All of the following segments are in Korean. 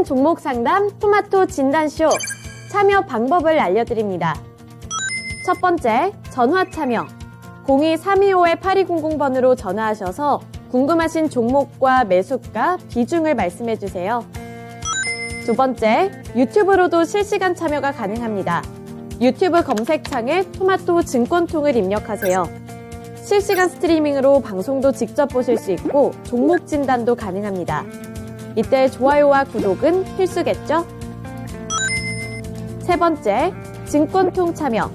실시간 종목 상담 토마토 진단쇼 참여 방법을 알려드립니다. 첫 번째, 전화 참여. 02-325-8200번으로 전화하셔서 궁금하신 종목과 매수가, 비중을 말씀해주세요. 두 번째, 유튜브로도 실시간 참여가 가능합니다. 유튜브 검색창에 토마토 증권통을 입력하세요. 실시간 스트리밍으로 방송도 직접 보실 수 있고 종목 진단도 가능합니다. 이때 좋아요와 구독은 필수겠죠? 세 번째, 증권통 참여.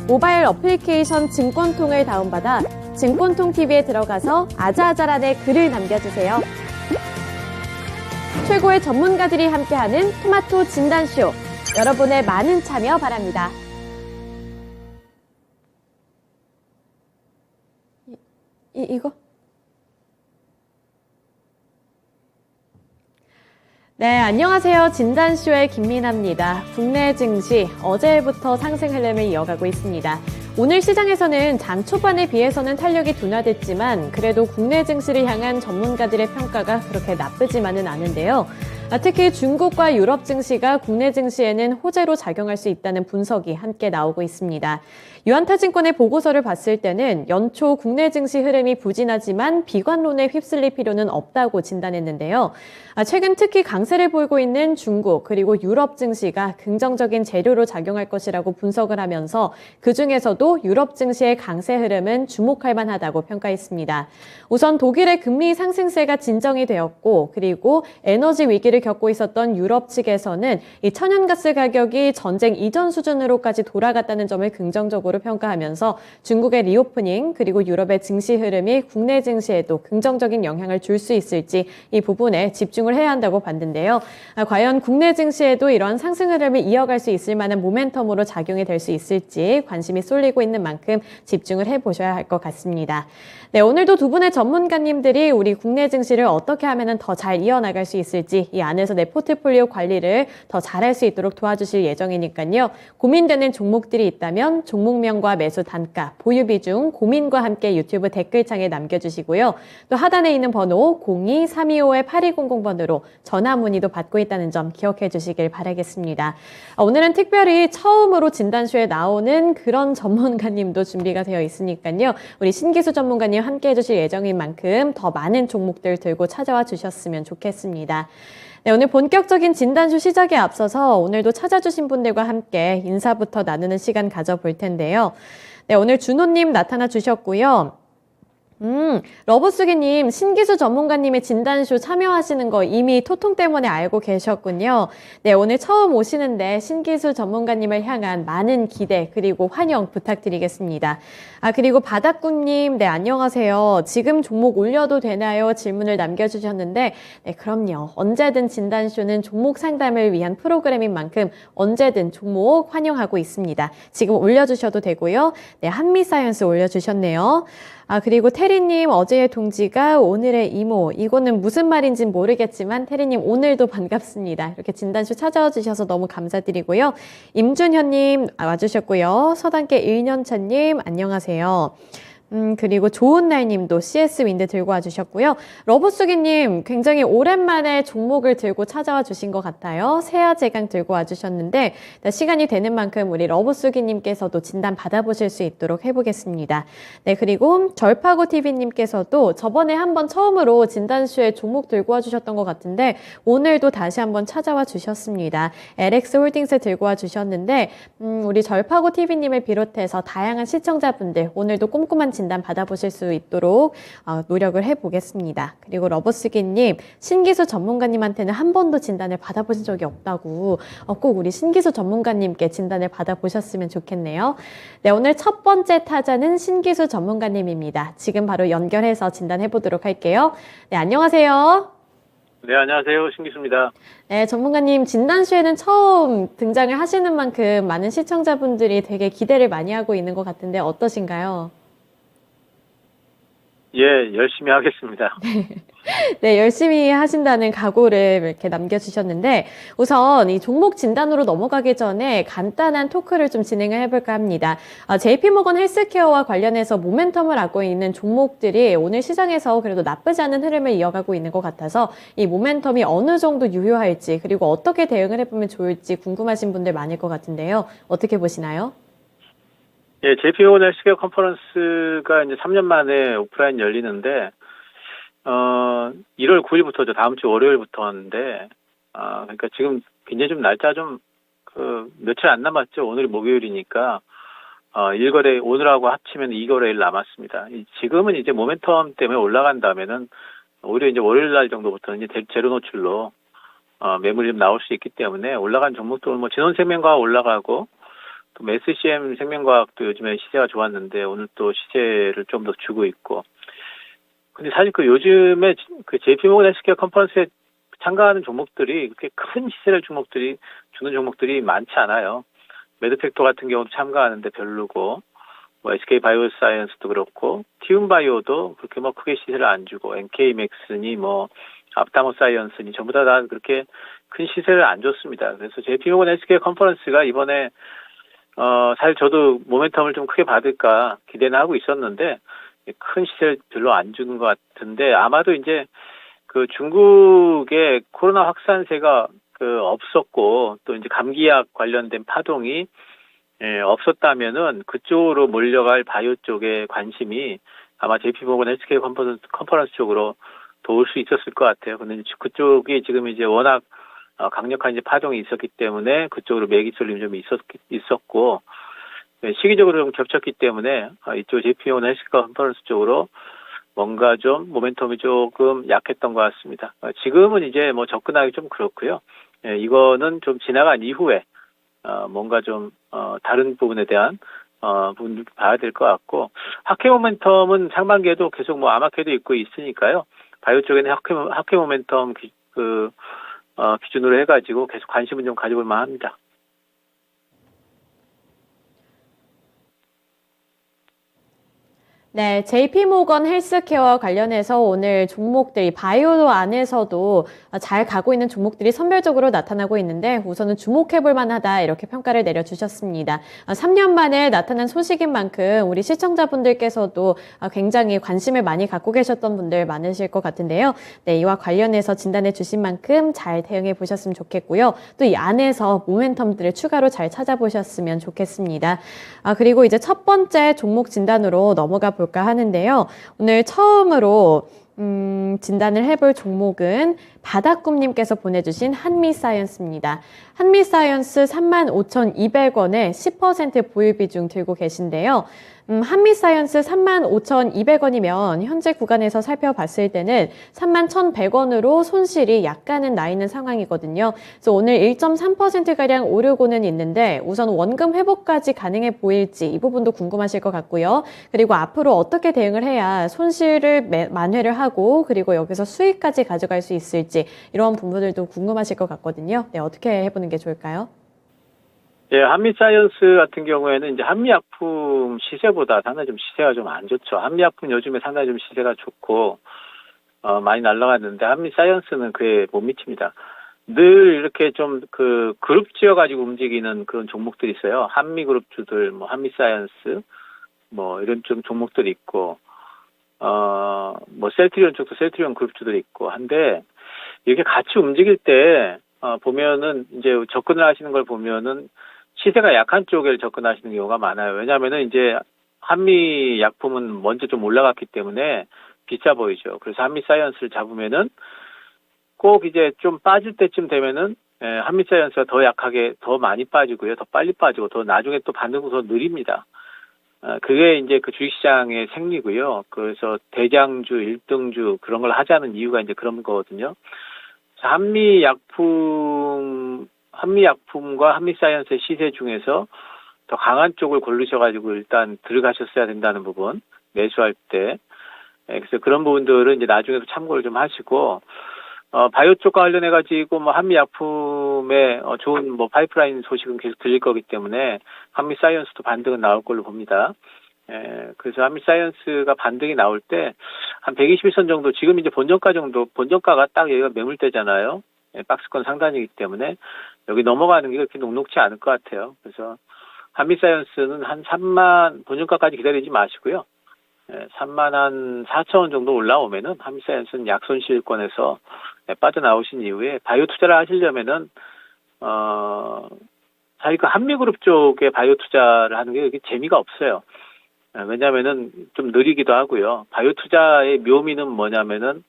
모바일 어플리케이션 증권통을 다운받아 증권통 TV에 들어가서 아자아자란에 글을 남겨주세요. 최고의 전문가들이 함께하는 토마토 진단쇼. 여러분의 많은 참여 바랍니다. 이거? 네, 안녕하세요. 진단쇼의 김민아입니다. 국내 증시 어제부터 상승 흐름을 이어가고 있습니다. 오늘 시장에서는 장 초반에 비해서는 탄력이 둔화됐지만 그래도 국내 증시를 향한 전문가들의 평가가 그렇게 나쁘지만은 않은데요. 특히 중국과 유럽 증시가 국내 증시에는 호재로 작용할 수 있다는 분석이 함께 나오고 있습니다. 유한타증권의 보고서를 봤을 때는 연초 국내 증시 흐름이 부진하지만 비관론에 휩쓸릴 필요는 없다고 진단했는데요. 최근 특히 강세를 보이고 있는 중국 그리고 유럽 증시가 긍정적인 재료로 작용할 것이라고 분석을 하면서 그중에서도 유럽 증시의 강세 흐름은 주목할 만하다고 평가했습니다. 우선 독일의 금리 상승세가 진정이 되었고 그리고 에너지 위기를 겪고 있었던 유럽 측에서는 이 천연가스 가격이 전쟁 이전 수준으로까지 돌아갔다는 점을 긍정적으로 평가하면서 중국의 리오프닝 그리고 유럽의 증시 흐름이 국내 증시에도 긍정적인 영향을 줄 수 있을지 이 부분에 집중을 해야 한다고 봤는데요. 과연 국내 증시에도 이런 상승 흐름을 이어갈 수 있을 만한 모멘텀으로 작용이 될 수 있을지 관심이 쏠리고 있는 만큼 집중을 해보셔야 할 것 같습니다. 네, 오늘도 두 분의 전문가님들이 우리 국내 증시를 어떻게 하면 더 잘 이어나갈 수 있을지 이 안에서 내 포트폴리오 관리를 더 잘할 수 있도록 도와주실 예정이니까요. 고민되는 종목들이 있다면 종목명과 매수 단가, 보유 비중, 고민과 함께 유튜브 댓글창에 남겨주시고요. 또 하단에 있는 번호 02-325-8200번으로 전화 문의도 받고 있다는 점 기억해 주시길 바라겠습니다. 오늘은 특별히 처음으로 진단쇼에 나오는 그런 전문가님도 준비가 되어 있으니까요. 우리 신기수 전문가님 함께 해주실 예정인 만큼 더 많은 종목들 들고 찾아와 주셨으면 좋겠습니다. 네, 오늘 본격적인 진단쇼 시작에 앞서서 오늘도 찾아주신 분들과 함께 인사부터 나누는 시간 가져볼 텐데요. 네, 오늘 준호님 나타나 주셨고요. 러브수기님, 신기수 전문가님의 진단쇼 참여하시는 거 이미 토통 때문에 알고 계셨군요. 네, 오늘 처음 오시는데 신기수 전문가님을 향한 많은 기대 그리고 환영 부탁드리겠습니다. 그리고 바닥꿈님, 네, 안녕하세요. 지금 종목 올려도 되나요? 질문을 남겨주셨는데, 네, 그럼요. 언제든 진단쇼는 종목 상담을 위한 프로그램인 만큼 언제든 종목 환영하고 있습니다. 지금 올려주셔도 되고요. 네, 한미사이언스 올려주셨네요. 그리고 태리님 어제의 동지가 오늘의 이모. 이거는 무슨 말인지는 모르겠지만 태리님 오늘도 반갑습니다. 이렇게 진단쇼 찾아와 주셔서 너무 감사드리고요. 임준현님 와주셨고요. 서당계 1년차님 안녕하세요. 그리고 좋은 날님도 CS 윈드 들고 와주셨고요. 러브수기님 굉장히 오랜만에 종목을 들고 찾아와 주신 것 같아요. 세아제강 들고 와주셨는데 시간이 되는 만큼 우리 러브수기님께서도 진단 받아보실 수 있도록 해보겠습니다. 네, 그리고 절파고TV님께서도 저번에 한번 처음으로 진단쇼에 종목 들고 와주셨던 것 같은데 오늘도 다시 한번 찾아와 주셨습니다. LX홀딩스 들고 와주셨는데 우리 절파고TV님을 비롯해서 다양한 시청자분들 오늘도 꼼꼼한 진단 받아보실 수 있도록 노력을 해보겠습니다. 그리고 러버스기님, 신기수 전문가님한테는 한 번도 진단을 받아보신 적이 없다고 꼭 우리 신기수 전문가님께 진단을 받아보셨으면 좋겠네요. 네, 오늘 첫 번째 타자는 신기수 전문가님입니다. 지금 바로 연결해서 진단해보도록 할게요. 네, 안녕하세요. 네, 안녕하세요. 신기수입니다. 네, 전문가님 진단쇼에는 처음 등장을 하시는 만큼 많은 시청자분들이 되게 기대를 많이 하고 있는 것 같은데 어떠신가요? 예, 열심히 하겠습니다. 네, 열심히 하신다는 각오를 이렇게 남겨주셨는데, 우선 이 종목 진단으로 넘어가기 전에 간단한 토크를 좀 진행을 해볼까 합니다. JP모건 헬스케어와 관련해서 모멘텀을 갖고 있는 종목들이 오늘 시장에서 그래도 나쁘지 않은 흐름을 이어가고 있는 것 같아서 이 모멘텀이 어느 정도 유효할지, 그리고 어떻게 대응을 해보면 좋을지 궁금하신 분들 많을 것 같은데요. 어떻게 보시나요? 예, JP모건 헬스케어 컨퍼런스가 이제 3년 만에 오프라인 열리는데, 1월 9일부터죠. 다음 주 월요일부터인데, 그러니까 지금 굉장히 좀 날짜 좀, 며칠 안 남았죠. 오늘이 목요일이니까, 일거래, 오늘하고 합치면 2거래일 남았습니다. 지금은 이제 모멘텀 때문에 올라간다면은, 오히려 이제 월요일 날 정도부터는 이제 제로 노출로, 매물이 좀 나올 수 있기 때문에 올라간 종목도 뭐 진원생명과학 올라가고, 또 SCM 생명과학도 요즘에 시세가 좋았는데, 오늘 또 시세를 좀 더 주고 있고, 근데 사실 그 요즘에 그 JP모건 헬스케어 컨퍼런스에 참가하는 종목들이 그렇게 큰 시세를 주는 종목들이 많지 않아요. 매드팩토 같은 경우도 참가하는데 별로고, 뭐 SK 바이오사이언스도 그렇고, 티움바이오도 그렇게 뭐 크게 시세를 안 주고, NK맥스니 뭐 앞타모 사이언스니 전부 다 그렇게 큰 시세를 안 줬습니다. 그래서 JP모건 헬스케어 컨퍼런스가 이번에 사실 저도 모멘텀을 좀 크게 받을까 기대는 하고 있었는데, 큰 시세를 별로 안 주는 것 같은데, 아마도 이제 그 중국의 코로나 확산세가 없었고, 또 이제 감기약 관련된 파동이 없었다면은 그쪽으로 몰려갈 바이오 쪽에 관심이 아마 JP모건 헬스케어 컨퍼런스 쪽으로 도울 수 있었을 것 같아요. 근데 그쪽이 지금 이제 워낙 강력한 이제 파동이 있었기 때문에 그쪽으로 매기 쏠림이 좀 있었고, 네, 시기적으로 좀 겹쳤기 때문에 이쪽 JP모건 헬스케어 컨퍼런스 쪽으로 뭔가 좀 모멘텀이 조금 약했던 것 같습니다. 지금은 이제 뭐 접근하기 좀 그렇고요. 예, 이거는 좀 지나간 이후에 뭔가 좀 다른 부분에 대한 부분을 봐야 될 것 같고, 학회 모멘텀은 상반기에도 계속 뭐 아마케도 있고 있으니까요. 바이오 쪽에는 학회 모멘텀 기준으로 해가지고 계속 관심은 좀 가져볼 만합니다. 네, JP모건 헬스케어와 관련해서 오늘 종목들이 바이오 안에서도 잘 가고 있는 종목들이 선별적으로 나타나고 있는데 우선은 주목해볼 만하다 이렇게 평가를 내려주셨습니다. 3년 만에 나타난 소식인 만큼 우리 시청자분들께서도 굉장히 관심을 많이 갖고 계셨던 분들 많으실 것 같은데요. 네, 이와 관련해서 진단해 주신 만큼 잘 대응해 보셨으면 좋겠고요. 또 이 안에서 모멘텀들을 추가로 잘 찾아보셨으면 좋겠습니다. 그리고 이제 첫 번째 종목 진단으로 넘어가 볼까 하는데요. 오늘 처음으로 진단을 해볼 종목은 바다꿈님께서 보내주신 한미사이언스입니다. 한미사이언스 35,200원에 10% 보유 비중 들고 계신데요. 한미사이언스 35,200원이면 현재 구간에서 살펴봤을 때는 31,100원으로 손실이 약간은 나 있는 상황이거든요. 그래서 오늘 1.3%가량 오르고는 있는데 우선 원금 회복까지 가능해 보일지 이 부분도 궁금하실 것 같고요. 그리고 앞으로 어떻게 대응을 해야 손실을 만회를 하고 그리고 여기서 수익까지 가져갈 수 있을지 이런 부분들도 궁금하실 것 같거든요. 네, 어떻게 해보는 게 좋을까요? 예, 한미사이언스 같은 경우에는 이제 한미약품 시세보다 상당히 좀 시세가 좀 안 좋죠. 한미약품 요즘에 상당히 좀 시세가 좋고, 많이 날라갔는데, 한미사이언스는 그에 못 미칩니다. 늘 이렇게 좀 그룹 지어가지고 움직이는 그런 종목들이 있어요. 한미그룹주들, 뭐, 한미사이언스, 뭐, 이런 좀 종목들이 있고, 뭐, 셀트리온 쪽도 셀트리온 그룹주들이 있고 한데, 이렇게 같이 움직일 때, 보면은, 이제 접근을 하시는 걸 보면은, 시세가 약한 쪽에 접근하시는 경우가 많아요. 왜냐하면은 이제 한미 약품은 먼저 좀 올라갔기 때문에 비싸 보이죠. 그래서 한미 사이언스를 잡으면은 꼭 이제 좀 빠질 때쯤 되면은 한미 사이언스가 더 약하게 더 많이 빠지고요. 더 빨리 빠지고 더 나중에 또 반등도 더 느립니다. 그게 이제 그 주식시장의 생리고요. 그래서 대장주, 1등주 그런 걸 하자는 이유가 이제 그런 거거든요. 한미약품과 한미사이언스의 시세 중에서 더 강한 쪽을 고르셔가지고 일단 들어가셨어야 된다는 부분, 매수할 때. 그래서 그런 부분들은 이제 나중에도 참고를 좀 하시고, 바이오 쪽과 관련해가지고 뭐 한미약품의 좋은 뭐 파이프라인 소식은 계속 들릴 거기 때문에 한미사이언스도 반등은 나올 걸로 봅니다. 그래서 한미사이언스가 반등이 나올 때 한 121선 정도, 지금 이제 본전가가 딱 여기가 매물대잖아요. 박스권 상단이기 때문에 여기 넘어가는 게 그렇게 녹록지 않을 것 같아요. 그래서 한미사이언스는 한 3만, 본전가까지 기다리지 마시고요. 3만 한 4천 원 정도 올라오면은 한미사이언스는 약손실권에서 빠져나오신 이후에 바이오 투자를 하시려면은 사실 그 한미그룹 쪽에 바이오 투자를 하는 게 그렇게 재미가 없어요. 왜냐면은 좀 느리기도 하고요. 바이오 투자의 묘미는 뭐냐면은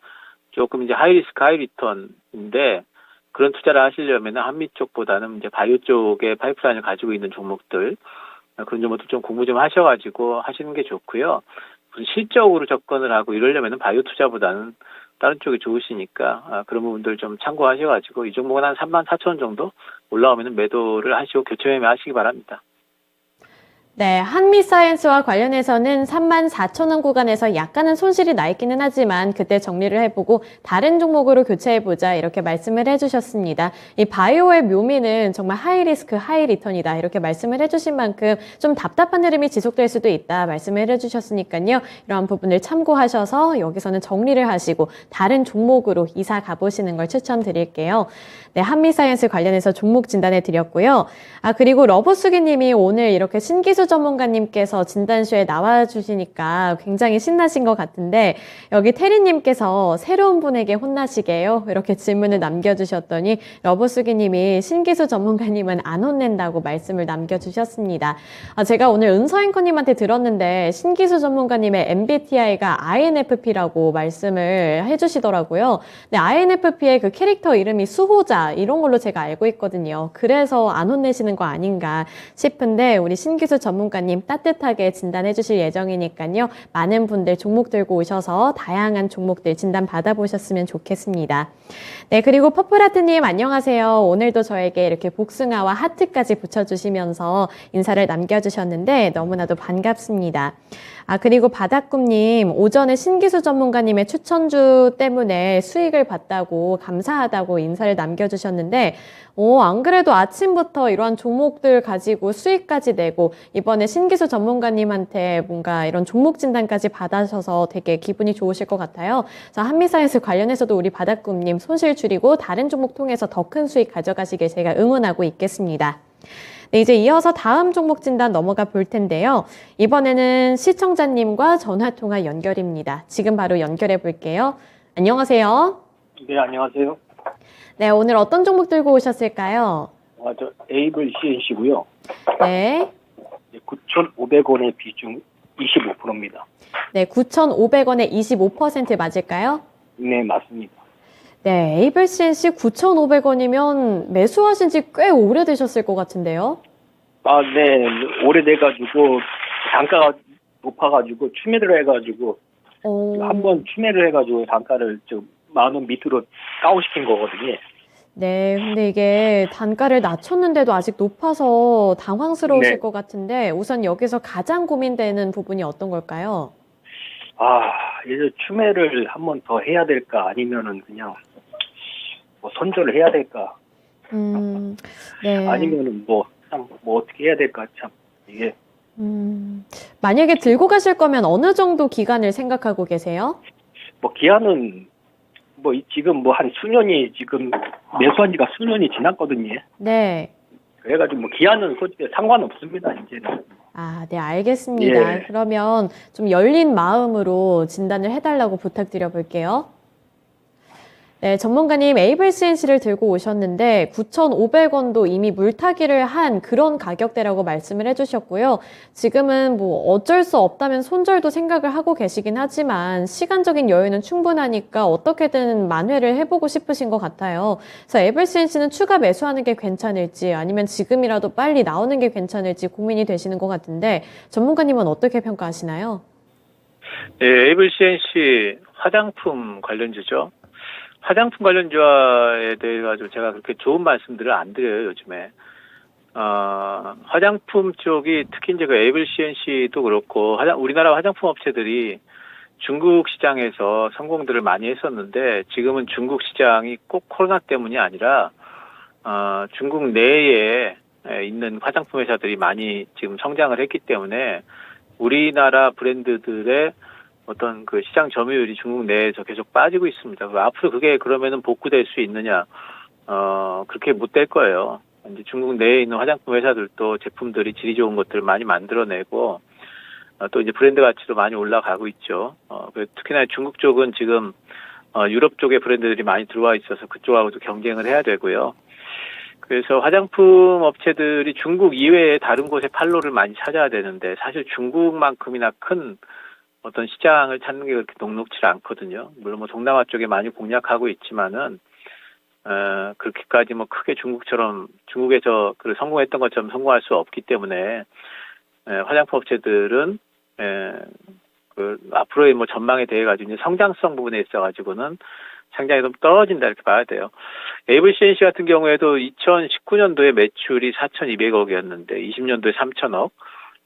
조금 이제 하이리스크 하이리턴인데, 그런 투자를 하시려면은 한미 쪽보다는 이제 바이오 쪽의 파이프라인을 가지고 있는 종목들, 그런 종목들 좀 공부 좀 하셔가지고 하시는 게 좋고요. 실적으로 접근을 하고 이러려면은 바이오 투자보다는 다른 쪽이 좋으시니까 그런 부분들 좀 참고하셔가지고 이 종목은 한 3만 4천 원 정도 올라오면은 매도를 하시고 교체 매매 하시기 바랍니다. 네, 한미사이언스와 관련해서는 34,000원 구간에서 약간은 손실이 나 있기는 하지만 그때 정리를 해보고 다른 종목으로 교체해보자 이렇게 말씀을 해주셨습니다. 이 바이오의 묘미는 정말 하이리스크 하이리턴이다 이렇게 말씀을 해주신 만큼 좀 답답한 흐름이 지속될 수도 있다 말씀을 해주셨으니까요. 이러한 부분을 참고하셔서 여기서는 정리를 하시고 다른 종목으로 이사 가보시는 걸 추천드릴게요. 네, 한미사이언스 관련해서 종목 진단해 드렸고요. 그리고 러버수기님이 오늘 이렇게 신기수 전문가님께서 진단쇼에 나와주시니까 굉장히 신나신 것 같은데, 여기 태리님께서 새로운 분에게 혼나시게요? 이렇게 질문을 남겨주셨더니 러버수기님이 신기수 전문가님은 안 혼낸다고 말씀을 남겨주셨습니다. 제가 오늘 은서 앵커님한테 들었는데 신기수 전문가님의 MBTI가 INFP라고 말씀을 해주시더라고요. 네, INFP의 그 캐릭터 이름이 수호자 이런 걸로 제가 알고 있거든요. 그래서 안 혼내시는 거 아닌가 싶은데 우리 신기수 전문가님 따뜻하게 진단해 주실 예정이니까요. 많은 분들 종목 들고 오셔서 다양한 종목들 진단 받아보셨으면 좋겠습니다. 네, 그리고 퍼플하트님 안녕하세요. 오늘도 저에게 이렇게 복숭아와 하트까지 붙여주시면서 인사를 남겨주셨는데 너무나도 반갑습니다. 그리고 바닥꿈님, 오전에 신기수 전문가님의 추천주 때문에 수익을 봤다고 감사하다고 인사를 남겨주셨는데, 안 그래도 아침부터 이러한 종목들 가지고 수익까지 내고, 이번에 신기수 전문가님한테 뭔가 이런 종목 진단까지 받으셔서 되게 기분이 좋으실 것 같아요. 자, 한미사이언스 관련해서도 우리 바닥꿈님 손실 줄이고 다른 종목 통해서 더 큰 수익 가져가시길 제가 응원하고 있겠습니다. 네, 이제 이어서 다음 종목 진단 넘어가 볼 텐데요. 이번에는 시청자님과 전화통화 연결입니다. 지금 바로 연결해 볼게요. 안녕하세요. 네, 안녕하세요. 네, 오늘 어떤 종목 들고 오셨을까요? 저 에이블 CNC고요. 네. 9,500원의 비중 25%입니다. 네, 9,500원에 25% 맞을까요? 네, 맞습니다. 네, 에이블 CNC 9,500원이면 매수하신 지 꽤 오래되셨을 것 같은데요? 네, 오래돼가지고 단가가 높아가지고 추매를 해가지고 한번 추매를 해가지고 단가를 좀 10,000원 밑으로 다운시킨 거거든요. 네, 근데 이게 단가를 낮췄는데도 아직 높아서 당황스러우실 네. 것 같은데 우선 여기서 가장 고민되는 부분이 어떤 걸까요? 이제 추매를 한 번 더 해야 될까 아니면은 그냥 뭐 손절을 해야 될까? 네. 아니면은 뭐 어떻게 해야 될까? 참 이게 만약에 들고 가실 거면 어느 정도 기간을 생각하고 계세요? 뭐 기한은 지금 뭐 한 수년이 지금 매수한 지가 수년이 지났거든요. 네. 그래가지고 뭐 기한은 솔직히 상관없습니다, 이제는. 네, 알겠습니다. 예. 그러면 좀 열린 마음으로 진단을 해달라고 부탁드려 볼게요. 네, 전문가님 에이블 CNC를 들고 오셨는데 9,500원도 이미 물타기를 한 그런 가격대라고 말씀을 해주셨고요. 지금은 뭐 어쩔 수 없다면 손절도 생각을 하고 계시긴 하지만 시간적인 여유는 충분하니까 어떻게든 만회를 해보고 싶으신 것 같아요. 그래서 에이블 CNC는 추가 매수하는 게 괜찮을지 아니면 지금이라도 빨리 나오는 게 괜찮을지 고민이 되시는 것 같은데 전문가님은 어떻게 평가하시나요? 네, 에이블 CNC 화장품 관련주죠. 화장품 관련주에 대해 가지고 제가 그렇게 좋은 말씀들을 안 드려요, 요즘에. 화장품 쪽이 특히 이제 그 에이블 CNC도 그렇고 우리나라 화장품 업체들이 중국 시장에서 성공들을 많이 했었는데 지금은 중국 시장이 꼭 코로나 때문이 아니라 중국 내에 있는 화장품 회사들이 많이 지금 성장을 했기 때문에 우리나라 브랜드들의 어떤 그 시장 점유율이 중국 내에서 계속 빠지고 있습니다. 앞으로 그게 그러면은 복구될 수 있느냐? 그렇게 못 될 거예요. 이제 중국 내에 있는 화장품 회사들도 제품들이 질이 좋은 것들을 많이 만들어내고, 또 이제 브랜드 가치도 많이 올라가고 있죠. 특히나 중국 쪽은 지금, 유럽 쪽의 브랜드들이 많이 들어와 있어서 그쪽하고도 경쟁을 해야 되고요. 그래서 화장품 업체들이 중국 이외에 다른 곳에 판로를 많이 찾아야 되는데, 사실 중국만큼이나 큰 어떤 시장을 찾는 게 그렇게 녹록지 않거든요. 물론 뭐 동남아 쪽에 많이 공략하고 있지만은, 그렇게까지 뭐 크게 중국에서 그 성공했던 것처럼 성공할 수 없기 때문에, 화장품 업체들은, 그 앞으로의 뭐 전망에 대해 가지고 이제 성장성 부분에 있어 가지고는 상당히 좀 떨어진다 이렇게 봐야 돼요. 에이블 CNC 같은 경우에도 2019년도에 매출이 4,200억이었는데 20년도에 3,000억,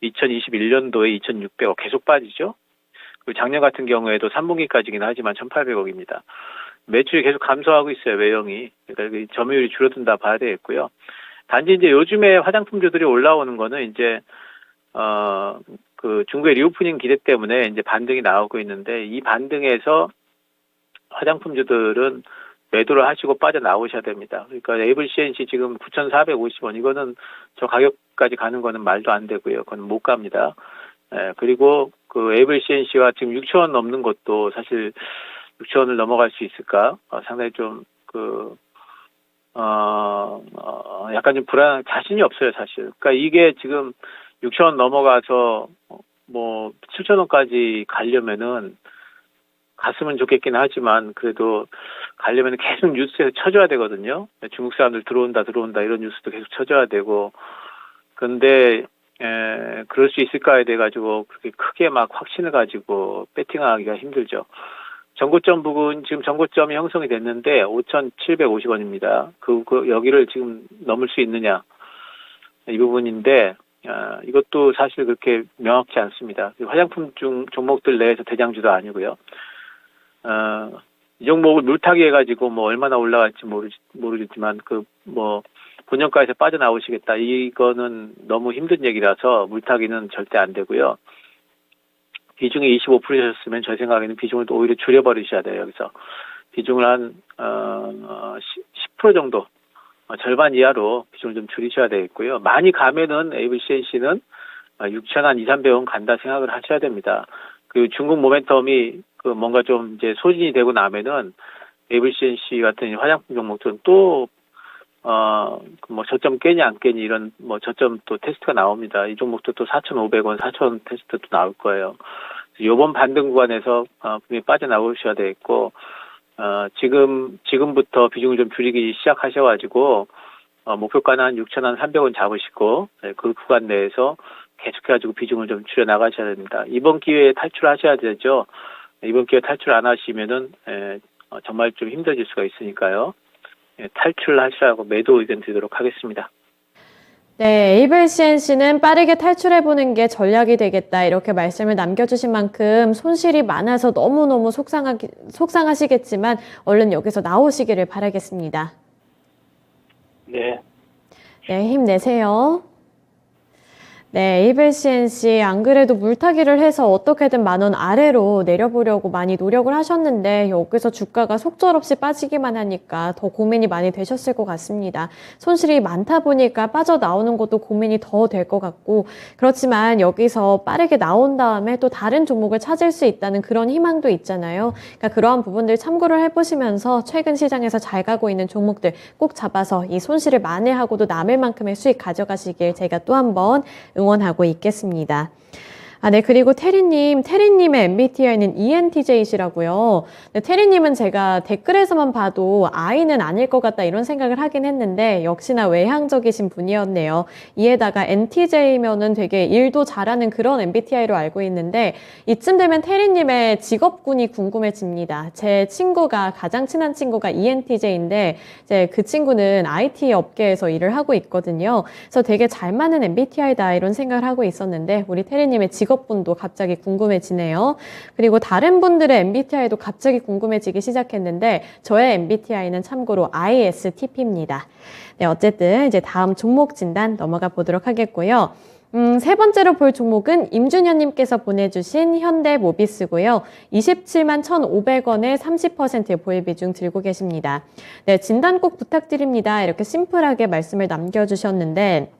2021년도에 2,600억 계속 빠지죠. 그리고 작년 같은 경우에도 3분기까지긴 하지만 1,800억입니다. 매출이 계속 감소하고 있어요, 외형이. 그러니까 점유율이 줄어든다 봐야 되겠고요. 단지 이제 요즘에 화장품주들이 올라오는 거는 이제, 그 중국의 리오프닝 기대 때문에 이제 반등이 나오고 있는데, 이 반등에서 화장품주들은 매도를 하시고 빠져나오셔야 됩니다. 그러니까 에이블 CNC 지금 9,450원, 이거는 저 가격까지 가는 거는 말도 안 되고요. 그건 못 갑니다. 그리고 그 에이블 CNC가 지금 6,000원 넘는 것도 사실 6,000원을 넘어갈 수 있을까? 상당히 좀, 약간 좀 자신이 없어요, 사실. 그러니까 이게 지금 6,000원 넘어가서 뭐 7,000원까지 가려면은 갔으면 좋겠긴 하지만 그래도 가려면 계속 뉴스에서 쳐줘야 되거든요. 중국 사람들 들어온다 이런 뉴스도 계속 쳐줘야 되고. 그런데 그럴 수 있을까에 대해 가지고 그렇게 크게 막 확신을 가지고 배팅하기가 힘들죠. 전고점 부분, 지금 전고점이 형성이 됐는데 5,750원입니다. 여기를 지금 넘을 수 있느냐, 이 부분인데, 이것도 사실 그렇게 명확치 않습니다. 화장품 종목들 내에서 대장주도 아니고요. 이 종목을 물타기 해가지고 뭐 얼마나 올라갈지 모르겠지만 본연가에서 빠져나오시겠다, 이거는 너무 힘든 얘기라서 물타기는 절대 안 되고요. 비중이 25%셨으면 제 생각에는 비중을 또 오히려 줄여버리셔야 돼요. 여기서 비중을 한 10% 정도, 절반 이하로 비중을 좀 줄이셔야 되겠고요. 많이 가면은 에이블 CNC는 6,200원 간다 생각을 하셔야 됩니다. 그 중국 모멘텀이 뭔가 좀 이제 소진이 되고 나면은 에이블 CNC 같은 화장품 종목들은 또 뭐 저점 깨니 안 깨니 이런 뭐 저점 또 테스트가 나옵니다. 이 종목도 또 4,500원, 4,000원 테스트도 나올 거예요. 이번 반등 구간에서 분명히 빠져나오셔야 되겠고, 지금부터 비중을 좀 줄이기 시작하셔가지고 목표가는 한 6,300원 잡으시고, 그 구간 내에서 계속해가지고 비중을 좀 줄여 나가셔야 됩니다. 이번 기회에 탈출하셔야 되죠. 이번 기회에 탈출 안 하시면은 정말 좀 힘들어질 수가 있으니까요. 탈출하시라고 매도 의견 드리도록 하겠습니다. 네, 에이블 CNC는 빠르게 탈출해보는 게 전략이 되겠다, 이렇게 말씀을 남겨주신 만큼 손실이 많아서 너무너무 속상하시겠지만 얼른 여기서 나오시기를 바라겠습니다. 네. 네, 힘내세요. 네, 에이블 CNC 안 그래도 물타기를 해서 어떻게든 10,000원 아래로 내려보려고 많이 노력을 하셨는데 여기서 주가가 속절없이 빠지기만 하니까 더 고민이 많이 되셨을 것 같습니다. 손실이 많다 보니까 빠져나오는 것도 고민이 더 될 것 같고, 그렇지만 여기서 빠르게 나온 다음에 또 다른 종목을 찾을 수 있다는 그런 희망도 있잖아요. 그러니까 그러한 부분들 참고를 해보시면서 최근 시장에서 잘 가고 있는 종목들 꼭 잡아서 이 손실을 만회하고도 남을 만큼의 수익 가져가시길 제가 또 한번 응원하고 있겠습니다. 네, 그리고 테리님의 MBTI는 ENTJ시라고요. 네, 테리님은 제가 댓글에서만 봐도 I는 아닐 것 같다 이런 생각을 하긴 했는데 역시나 외향적이신 분이었네요. 이에다가 NTJ면은 되게 일도 잘하는 그런 MBTI로 알고 있는데 이쯤 되면 테리님의 직업군이 궁금해집니다. 제 친구가, 가장 친한 친구가 ENTJ인데 이제 그 친구는 IT 업계에서 일을 하고 있거든요. 그래서 되게 잘 맞는 MBTI다 이런 생각을 하고 있었는데 우리 테리님의 직업분도 갑자기 궁금해지네요. 그리고 다른 분들의 MBTI도 갑자기 궁금해지기 시작했는데 저의 MBTI는 참고로 ISTP입니다. 네, 어쨌든 이제 다음 종목 진단 넘어가 보도록 하겠고요. 세 번째로 볼 종목은 임준현님께서 보내주신 현대모비스고요. 27만 1,500원에 30%의 보유 비중 들고 계십니다. 네, 진단 꼭 부탁드립니다. 이렇게 심플하게 말씀을 남겨주셨는데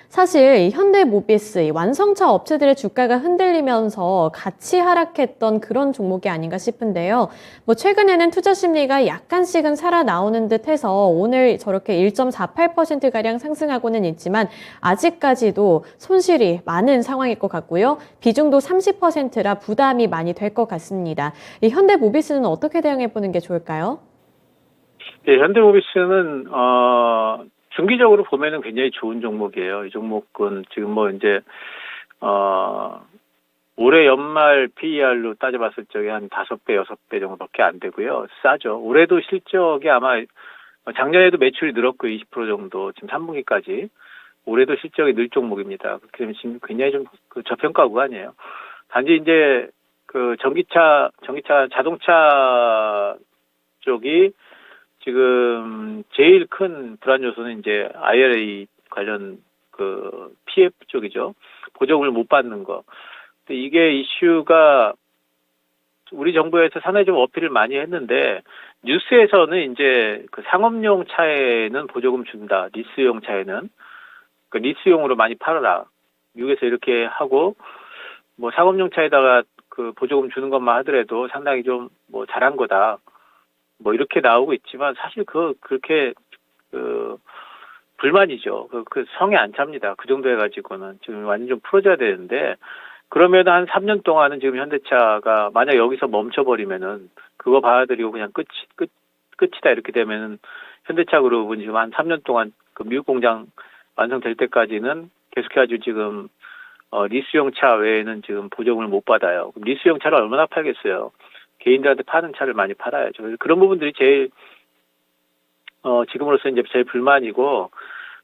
사실 현대모비스 완성차 업체들의 주가가 흔들리면서 같이 하락했던 그런 종목이 아닌가 싶은데요. 뭐 최근에는 투자 심리가 약간씩은 살아나오는 듯해서 오늘 저렇게 1.48%가량 상승하고는 있지만 아직까지도 손실이 많은 상황일 것 같고요. 비중도 30%라 부담이 많이 될 것 같습니다. 이 현대모비스는 어떻게 대응해 보는 게 좋을까요? 네, 현대모비스는 중기적으로 보면은 굉장히 좋은 종목이에요. 이 종목은 지금 뭐 이제 올해 연말 PER로 따져봤을 적에 한 5배, 6배 정도밖에 안 되고요. 싸죠. 올해도 실적이 아마 작년에도 매출이 늘었고 20% 정도 지금 3분기까지 올해도 실적이 늘 종목입니다. 그렇기 때문에 지금 굉장히 좀 그 저평가 구간이에요. 단지 이제 그 자동차 쪽이 지금 제일 큰 불안 요소는 이제 IRA 관련 그 PF 쪽이죠. 보조금을 못 받는 거. 근데 이게 이슈가 우리 정부에서 상당히 좀 어필을 많이 했는데 뉴스에서는 이제 그 상업용 차에는 보조금 준다. 리스용 차에는 그 리스용으로 많이 팔아라. 미국에서 이렇게 하고 뭐 상업용 차에다가 그 보조금 주는 것만 하더라도 상당히 좀 뭐 잘한 거다. 뭐 이렇게 나오고 있지만 사실 그렇게 불만이죠. 그 성에 안 찹니다. 그 정도 해가지고는 지금 완전 좀 풀어줘야 되는데 그러면 한 3년 동안은 지금 현대차가 만약 여기서 멈춰버리면은 그거 받아들이고 그냥 끝이다 이렇게 되면은 현대차 그룹은 지금 한 3년 동안 그 미국 공장 완성될 때까지는 계속해가지고 지금 리스용 차 외에는 지금 보조금을 못 받아요. 그럼 리스용 차를 얼마나 팔겠어요? 개인들한테 파는 차를 많이 팔아야죠. 그런 부분들이 제일 지금으로서 이제 제일 불만이고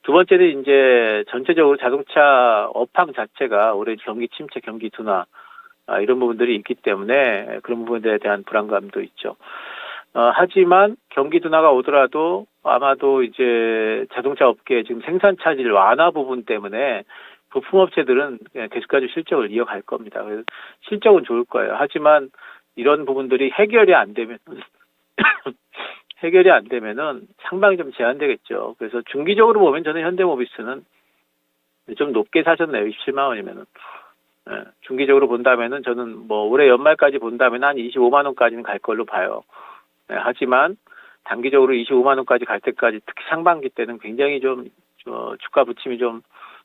두 번째는 이제 전체적으로 자동차 업황 자체가 올해 경기 침체, 경기 둔화 이런 부분들이 있기 때문에 그런 부분들에 대한 불안감도 있죠. 하지만 경기 둔화가 오더라도 아마도 이제 자동차 업계 지금 생산 차질 완화 부분 때문에 부품업체들은 계속해서 실적을 이어갈 겁니다. 그래서 실적은 좋을 거예요. 하지만 이런 부분들이 해결이 안 되면은 상방이 좀 제한되겠죠. 그래서 중기적으로 보면 저는 현대모비스는 좀 높게 사셨네요. 27만 원이면은. 중기적으로 본다면은 저는 뭐 올해 연말까지 본다면 한 25만 원까지는 갈 걸로 봐요. 하지만 단기적으로 25만 원까지 갈 때까지 특히 상반기 때는 굉장히 좀 주가 부침이 좀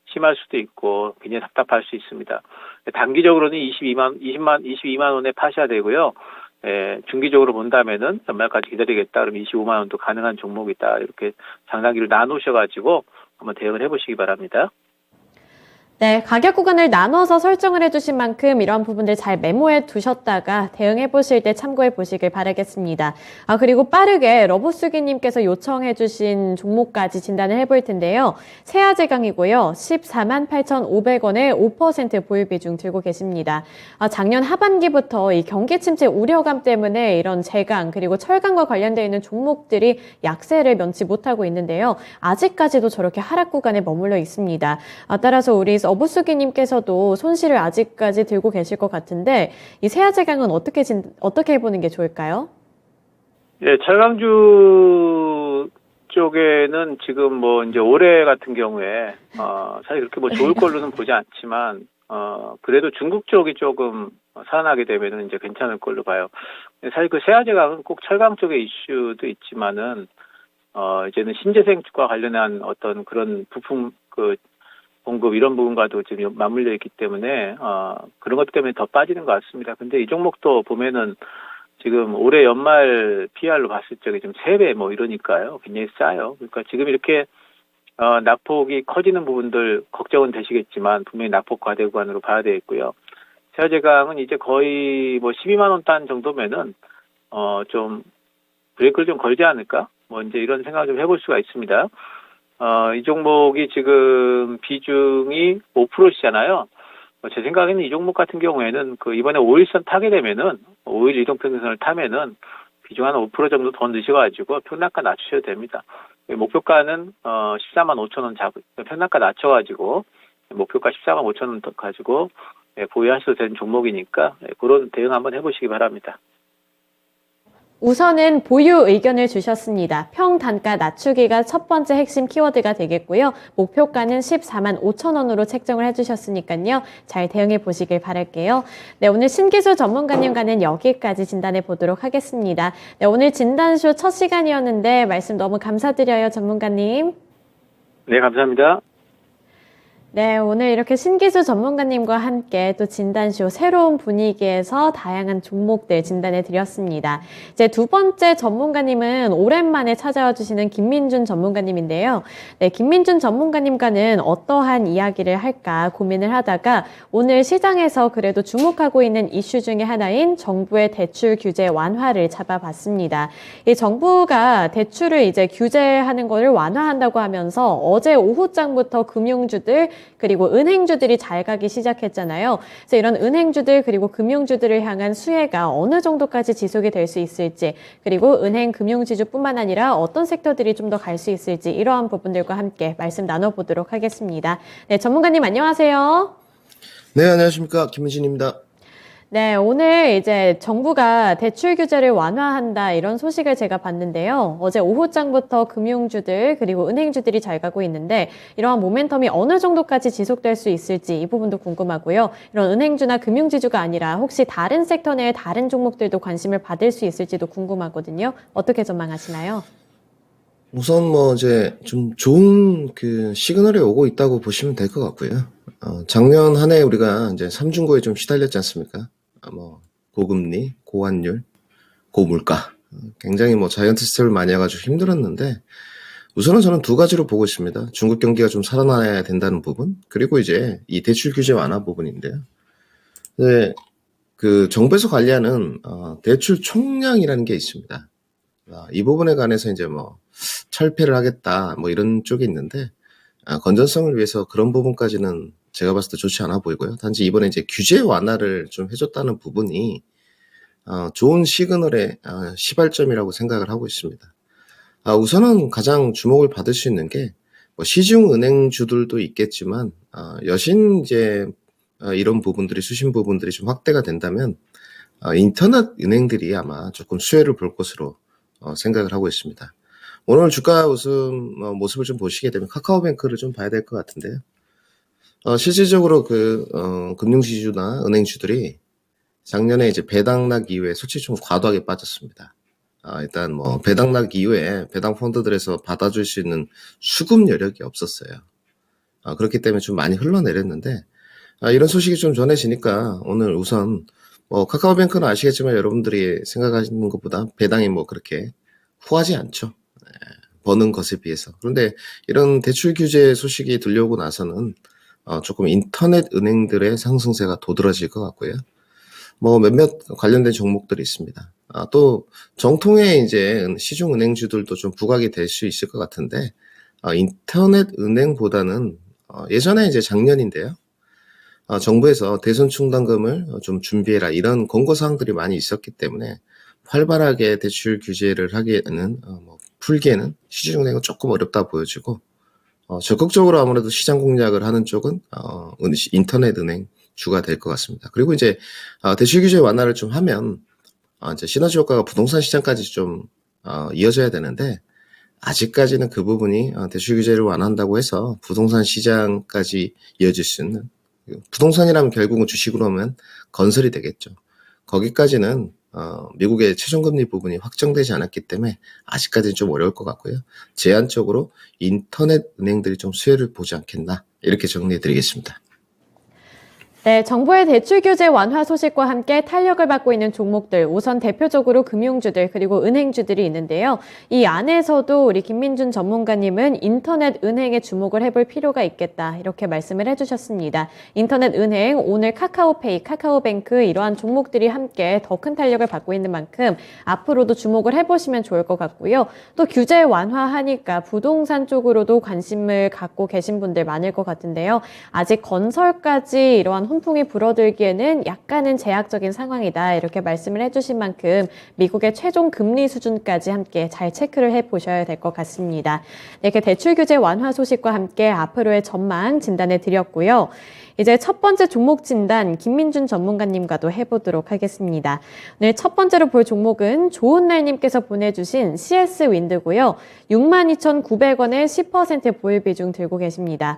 심할 수도 있고 굉장히 답답할 수 있습니다. 단기적으로는 22만 원에 파셔야 되고요. 중기적으로 본다면은 연말까지 기다리겠다. 그럼 25만 원도 가능한 종목이다. 이렇게 장단기를 나누셔가지고 한번 대응을 해보시기 바랍니다. 네, 가격 구간을 나눠서 설정을 해주신 만큼 이런 부분들 잘 메모해 두셨다가 대응해 보실 때 참고해 보시길 바라겠습니다. 그리고 빠르게 러브수기님께서 요청해 주신 종목까지 진단을 해볼 텐데요. 세아제강이고요. 14만 8,500원에 5% 보유 비중 들고 계십니다. 작년 하반기부터 이 경기 침체 우려감 때문에 이런 제강 그리고 철강과 관련되어 있는 종목들이 약세를 면치 못하고 있는데요. 아직까지도 저렇게 하락 구간에 머물러 있습니다. 따라서 우리 어부수기님께서도 손실을 아직까지 들고 계실 것 같은데 이 세아제강은 어떻게 해보는 게 좋을까요? 예, 철강주 쪽에는 지금 뭐 이제 올해 같은 경우에 사실 그렇게 뭐 좋을 걸로는 보지 않지만 그래도 중국 쪽이 조금 살아나게 되면은 이제 괜찮을 걸로 봐요. 사실 그 세아제강은 꼭 철강 쪽의 이슈도 있지만은 이제는 신재생과 관련한 어떤 그런 부품 공급 이런 부분과도 지금 맞물려 있기 때문에 그런 것 때문에 더 빠지는 것 같습니다. 근데 이 종목도 보면은 지금 올해 연말 PR로 봤을 적에 지금 3배 뭐 이러니까요. 굉장히 싸요. 그러니까 지금 이렇게 낙폭이 커지는 부분들 걱정은 되시겠지만 분명히 낙폭 과대 구간으로 봐야 되겠고요. 세아제강은 이제 거의 뭐 12만 원 단 정도면은 좀 브레이크를 좀 걸지 않을까? 뭐 이제 이런 생각을 좀 해볼 수가 있습니다. 이 종목이 지금 비중이 5%시잖아요. 제 생각에는 이 종목 같은 경우에는 이번에 5일선 타게 되면은 5일 이동평균선을 타면은 비중 한 5% 정도 더 넣으셔가지고 평단가 낮추셔도 됩니다. 목표가는 14만 5천 원 평단가 낮춰가지고 목표가 14만 5천 원 가지고 보유하셔도 되는 종목이니까 그런 대응 한번 해보시기 바랍니다. 우선은 보유 의견을 주셨습니다. 평단가 낮추기가 첫 번째 핵심 키워드가 되겠고요. 목표가는 14만 5천 원으로 책정을 해주셨으니까요. 잘 대응해 보시길 바랄게요. 네, 오늘 신기수 전문가님과는 여기까지 진단해 보도록 하겠습니다. 네, 오늘 진단쇼 첫 시간이었는데 말씀 너무 감사드려요, 전문가님. 네, 감사합니다. 네, 오늘 이렇게 신기수 전문가님과 함께 또 진단쇼 새로운 분위기에서 다양한 종목들 진단해 드렸습니다. 이제 두 번째 전문가님은 오랜만에 찾아와 주시는 김민준 전문가님인데요. 네, 김민준 전문가님과는 어떠한 이야기를 할까 고민을 하다가 오늘 시장에서 그래도 주목하고 있는 이슈 중에 하나인 정부의 대출 규제 완화를 잡아봤습니다. 이 정부가 대출을 이제 규제하는 것을 완화한다고 하면서 어제 오후장부터 금융주들 그리고 은행주들이 잘 가기 시작했잖아요. 그래서 이런 은행주들 그리고 금융주들을 향한 수혜가 어느 정도까지 지속이 될 수 있을지 그리고 은행 금융지주뿐만 아니라 어떤 섹터들이 좀 더 갈 수 있을지 이러한 부분들과 함께 말씀 나눠보도록 하겠습니다. 네, 전문가님 안녕하세요. 네, 안녕하십니까. 김민진입니다. 네, 오늘 이제 정부가 대출 규제를 완화한다 이런 소식을 제가 봤는데요. 어제 오후장부터 금융주들 그리고 은행주들이 잘 가고 있는데 이러한 모멘텀이 어느 정도까지 지속될 수 있을지 이 부분도 궁금하고요. 이런 은행주나 금융지주가 아니라 혹시 다른 섹터 내의 다른 종목들도 관심을 받을 수 있을지도 궁금하거든요. 어떻게 전망하시나요? 우선 이제 좀 좋은 시그널이 오고 있다고 보시면 될 것 같고요. 작년 한 해 우리가 이제 삼중고에 좀 시달렸지 않습니까? 고금리, 고환율, 고물가. 굉장히 자이언트 스텝을 많이 해가지고 힘들었는데, 우선은 저는 두 가지로 보고 있습니다. 중국 경기가 좀 살아나야 된다는 부분, 그리고 이제 이 대출 규제 완화 부분인데요. 네, 정부에서 관리하는, 대출 총량이라는 게 있습니다. 이 부분에 관해서 이제 철폐를 하겠다, 이런 쪽이 있는데, 건전성을 위해서 그런 부분까지는 제가 봤을 때 좋지 않아 보이고요. 단지 이번에 이제 규제 완화를 좀 해줬다는 부분이 좋은 시그널의 시발점이라고 생각을 하고 있습니다. 우선은 가장 주목을 받을 수 있는 게 시중 은행주들도 있겠지만 여신 이제 이런 부분들이 수신 부분들이 좀 확대가 된다면 인터넷 은행들이 아마 조금 수혜를 볼 것으로 생각을 하고 있습니다. 오늘 주가 웃음 모습을 좀 보시게 되면 카카오뱅크를 좀 봐야 될 것 같은데요. 실질적으로 금융지주나 은행주들이 작년에 이제 배당락 이후에 솔직히 좀 과도하게 빠졌습니다. 일단 배당락 이후에 배당 펀드들에서 받아줄 수 있는 수급 여력이 없었어요. 그렇기 때문에 좀 많이 흘러내렸는데, 이런 소식이 좀 전해지니까 오늘 우선 카카오뱅크는 아시겠지만 여러분들이 생각하시는 것보다 배당이 그렇게 후하지 않죠. 버는 것에 비해서. 그런데 이런 대출 규제 소식이 들려오고 나서는 조금 인터넷 은행들의 상승세가 도드라질 것 같고요. 몇몇 관련된 종목들이 있습니다. 또 정통의 이제 시중 은행주들도 좀 부각이 될 수 있을 것 같은데, 인터넷 은행보다는 예전에 이제 작년인데요. 정부에서 대손 충당금을 좀 준비해라 이런 권고사항들이 많이 있었기 때문에 활발하게 대출 규제를 하기에는 풀기에는 시중은행은 조금 어렵다 보여지고, 적극적으로 아무래도 시장 공략을 하는 쪽은 인터넷 은행 주가 될 것 같습니다. 그리고 이제 대출 규제 완화를 좀 하면 이제 시너지 효과가 부동산 시장까지 좀 이어져야 되는데, 아직까지는 그 부분이 대출 규제를 완화한다고 해서 부동산 시장까지 이어질 수 있는, 부동산이라면 결국은 주식으로 하면 건설이 되겠죠. 거기까지는 미국의 최종금리 부분이 확정되지 않았기 때문에 아직까지는 좀 어려울 것 같고요. 제한적으로 인터넷 은행들이 좀 수혜를 보지 않겠나, 이렇게 정리해 드리겠습니다. 네, 정부의 대출 규제 완화 소식과 함께 탄력을 받고 있는 종목들, 우선 대표적으로 금융주들 그리고 은행주들이 있는데요. 이 안에서도 우리 김민준 전문가님은 인터넷 은행에 주목을 해볼 필요가 있겠다 이렇게 말씀을 해주셨습니다. 인터넷 은행, 오늘 카카오페이, 카카오뱅크 이러한 종목들이 함께 더 큰 탄력을 받고 있는 만큼 앞으로도 주목을 해보시면 좋을 것 같고요. 또 규제 완화하니까 부동산 쪽으로도 관심을 갖고 계신 분들 많을 것 같은데요. 아직 건설까지 이러한 통풍이 불어들기에는 약간은 제약적인 상황이다. 이렇게 말씀을 해주신 만큼 미국의 최종 금리 수준까지 함께 잘 체크를 해보셔야 될 것 같습니다. 이렇게 대출 규제 완화 소식과 함께 앞으로의 전망 진단해 드렸고요. 이제 첫 번째 종목 진단 김민준 전문가님과도 해보도록 하겠습니다. 오늘 첫 번째로 볼 종목은 좋은날님께서 보내주신 CS 윈드고요. 62,900원에 10% 보유 비중 들고 계십니다.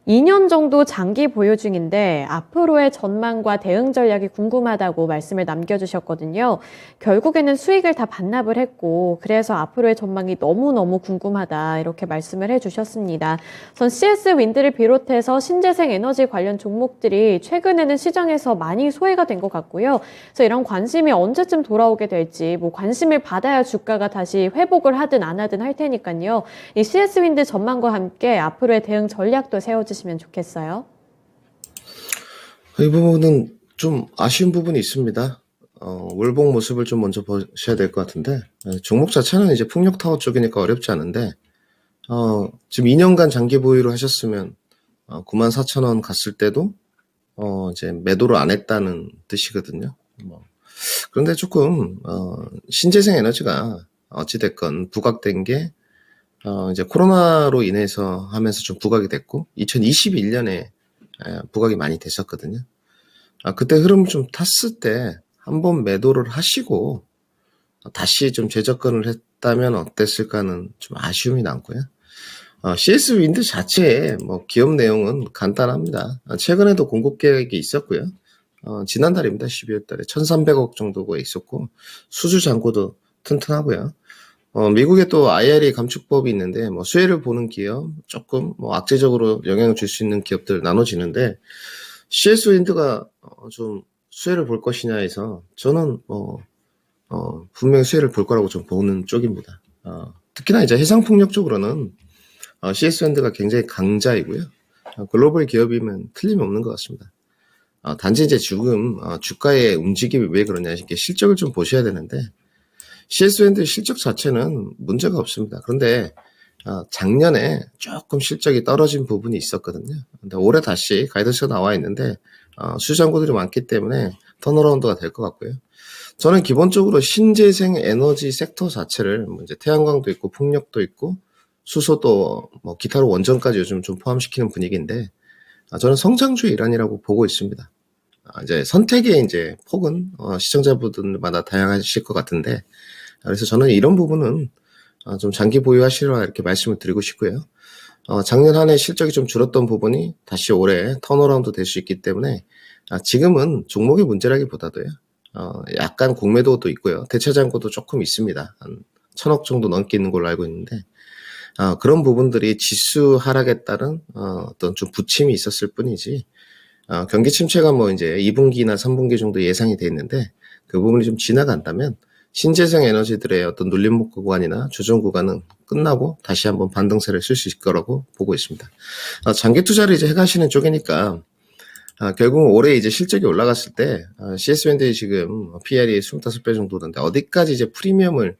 2년 정도 장기 보유 중인데 앞으로의 전망과 대응 전략이 궁금하다고 말씀을 남겨주셨거든요. 결국에는 수익을 다 반납을 했고 그래서 앞으로의 전망이 너무너무 궁금하다 이렇게 말씀을 해주셨습니다. 우선 CS 윈드를 비롯해서 신재생 에너지 관련 종목들이 최근에는 시장에서 많이 소외가 된 것 같고요. 그래서 이런 관심이 언제쯤 돌아오게 될지 뭐 관심을 받아야 주가가 다시 회복을 하든 안 하든 할 테니까요. 이 CS 윈드 전망과 함께 앞으로의 대응 전략도 세워주시면 좋겠어요. 이 부분은 좀 아쉬운 부분이 있습니다. 월봉 모습을 좀 먼저 보셔야 될 것 같은데, 종목 자체는 이제 풍력타워 쪽이니까 어렵지 않은데, 지금 2년간 장기 보유를 하셨으면, 94,000원 갔을 때도, 이제 매도를 안 했다는 뜻이거든요. 그런데 조금, 신재생 에너지가 어찌됐건 부각된 게, 이제 코로나로 인해서 하면서 좀 부각이 됐고, 2021년에 부각이 많이 됐었거든요. 그때 흐름 좀 탔을 때 한번 매도를 하시고 다시 좀 재접근을 했다면 어땠을까는 좀 아쉬움이 남고요. CS 윈드 자체의 뭐 기업 내용은 간단합니다. 최근에도 공급 계획이 있었고요. 지난달입니다. 12월 달에 1,300억 정도가 있었고 수주 잔고도 튼튼하고요. 미국에 또 IRA 감축법이 있는데, 뭐, 수혜를 보는 기업, 조금, 뭐, 악재적으로 영향을 줄 수 있는 기업들 나눠지는데, CS 윈드가, 좀, 수혜를 볼 것이냐 해서, 저는, 분명히 수혜를 볼 거라고 좀 보는 쪽입니다. 특히나 이제 해상풍력 쪽으로는, CS 윈드가 굉장히 강자이고요. 글로벌 기업이면 틀림없는 것 같습니다. 단지 이제 지금, 주가의 움직임이 왜 그러냐, 이게 실적을 좀 보셔야 되는데, CS 윈드 실적 자체는 문제가 없습니다. 그런데 작년에 조금 실적이 떨어진 부분이 있었거든요. 근데 올해 다시 가이드가 나와 있는데 수장고들이 많기 때문에 턴어라운드가 될 것 같고요. 저는 기본적으로 신재생 에너지 섹터 자체를 뭐 이제 태양광도 있고 풍력도 있고 수소도 뭐 기타로 원전까지 요즘 좀 포함시키는 분위기인데 저는 성장주의 일환이라고 보고 있습니다. 이제 선택의 이제 폭은 시청자분들마다 다양하실 것 같은데 그래서 저는 이런 부분은 좀 장기 보유하시라 이렇게 말씀을 드리고 싶고요. 작년 한 해 실적이 좀 줄었던 부분이 다시 올해 턴어라운드 될 수 있기 때문에 지금은 종목의 문제라기보다도요. 약간 공매도도 있고요. 대차 잔고도 조금 있습니다. 한 1,000억 정도 넘게 있는 걸로 알고 있는데 그런 부분들이 지수 하락에 따른 어떤 좀 부침이 있었을 뿐이지 경기 침체가 뭐 이제 2분기나 3분기 정도 예상이 돼 있는데 그 부분이 좀 지나간다면 신재생 에너지들의 어떤 눌림목 구간이나 조정 구간은 끝나고 다시 한번 반등세를 쓸 수 있을 거라고 보고 있습니다. 장기 투자를 이제 해가시는 쪽이니까 결국 올해 이제 실적이 올라갔을 때 CS 윈드의 지금 PR이 25배 정도 되는데 어디까지 이제 프리미엄을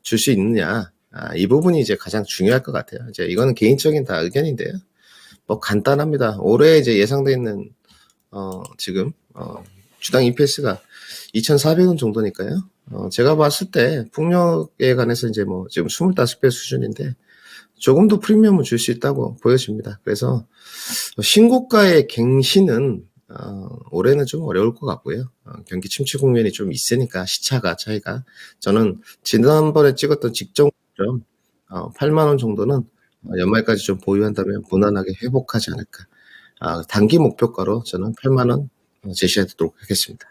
줄 수 있느냐 이 부분이 이제 가장 중요할 것 같아요. 이제 이거는 개인적인 다 의견인데요. 뭐 간단합니다. 올해 이제 예상돼 있는 지금 주당 EPS가 2,400원 정도니까요. 제가 봤을 때 풍력에 관해서 이제 뭐 지금 25배 수준인데 조금 더 프리미엄을 줄 수 있다고 보여집니다. 그래서 신고가의 갱신은 올해는 좀 어려울 것 같고요. 경기 침체 국면이 좀 있으니까 시차가 차이가 저는 지난번에 찍었던 직전 좀 8만 원 정도는 연말까지 좀 보유한다면 무난하게 회복하지 않을까. 단기 목표가로 저는 8만 원 제시하도록 하겠습니다.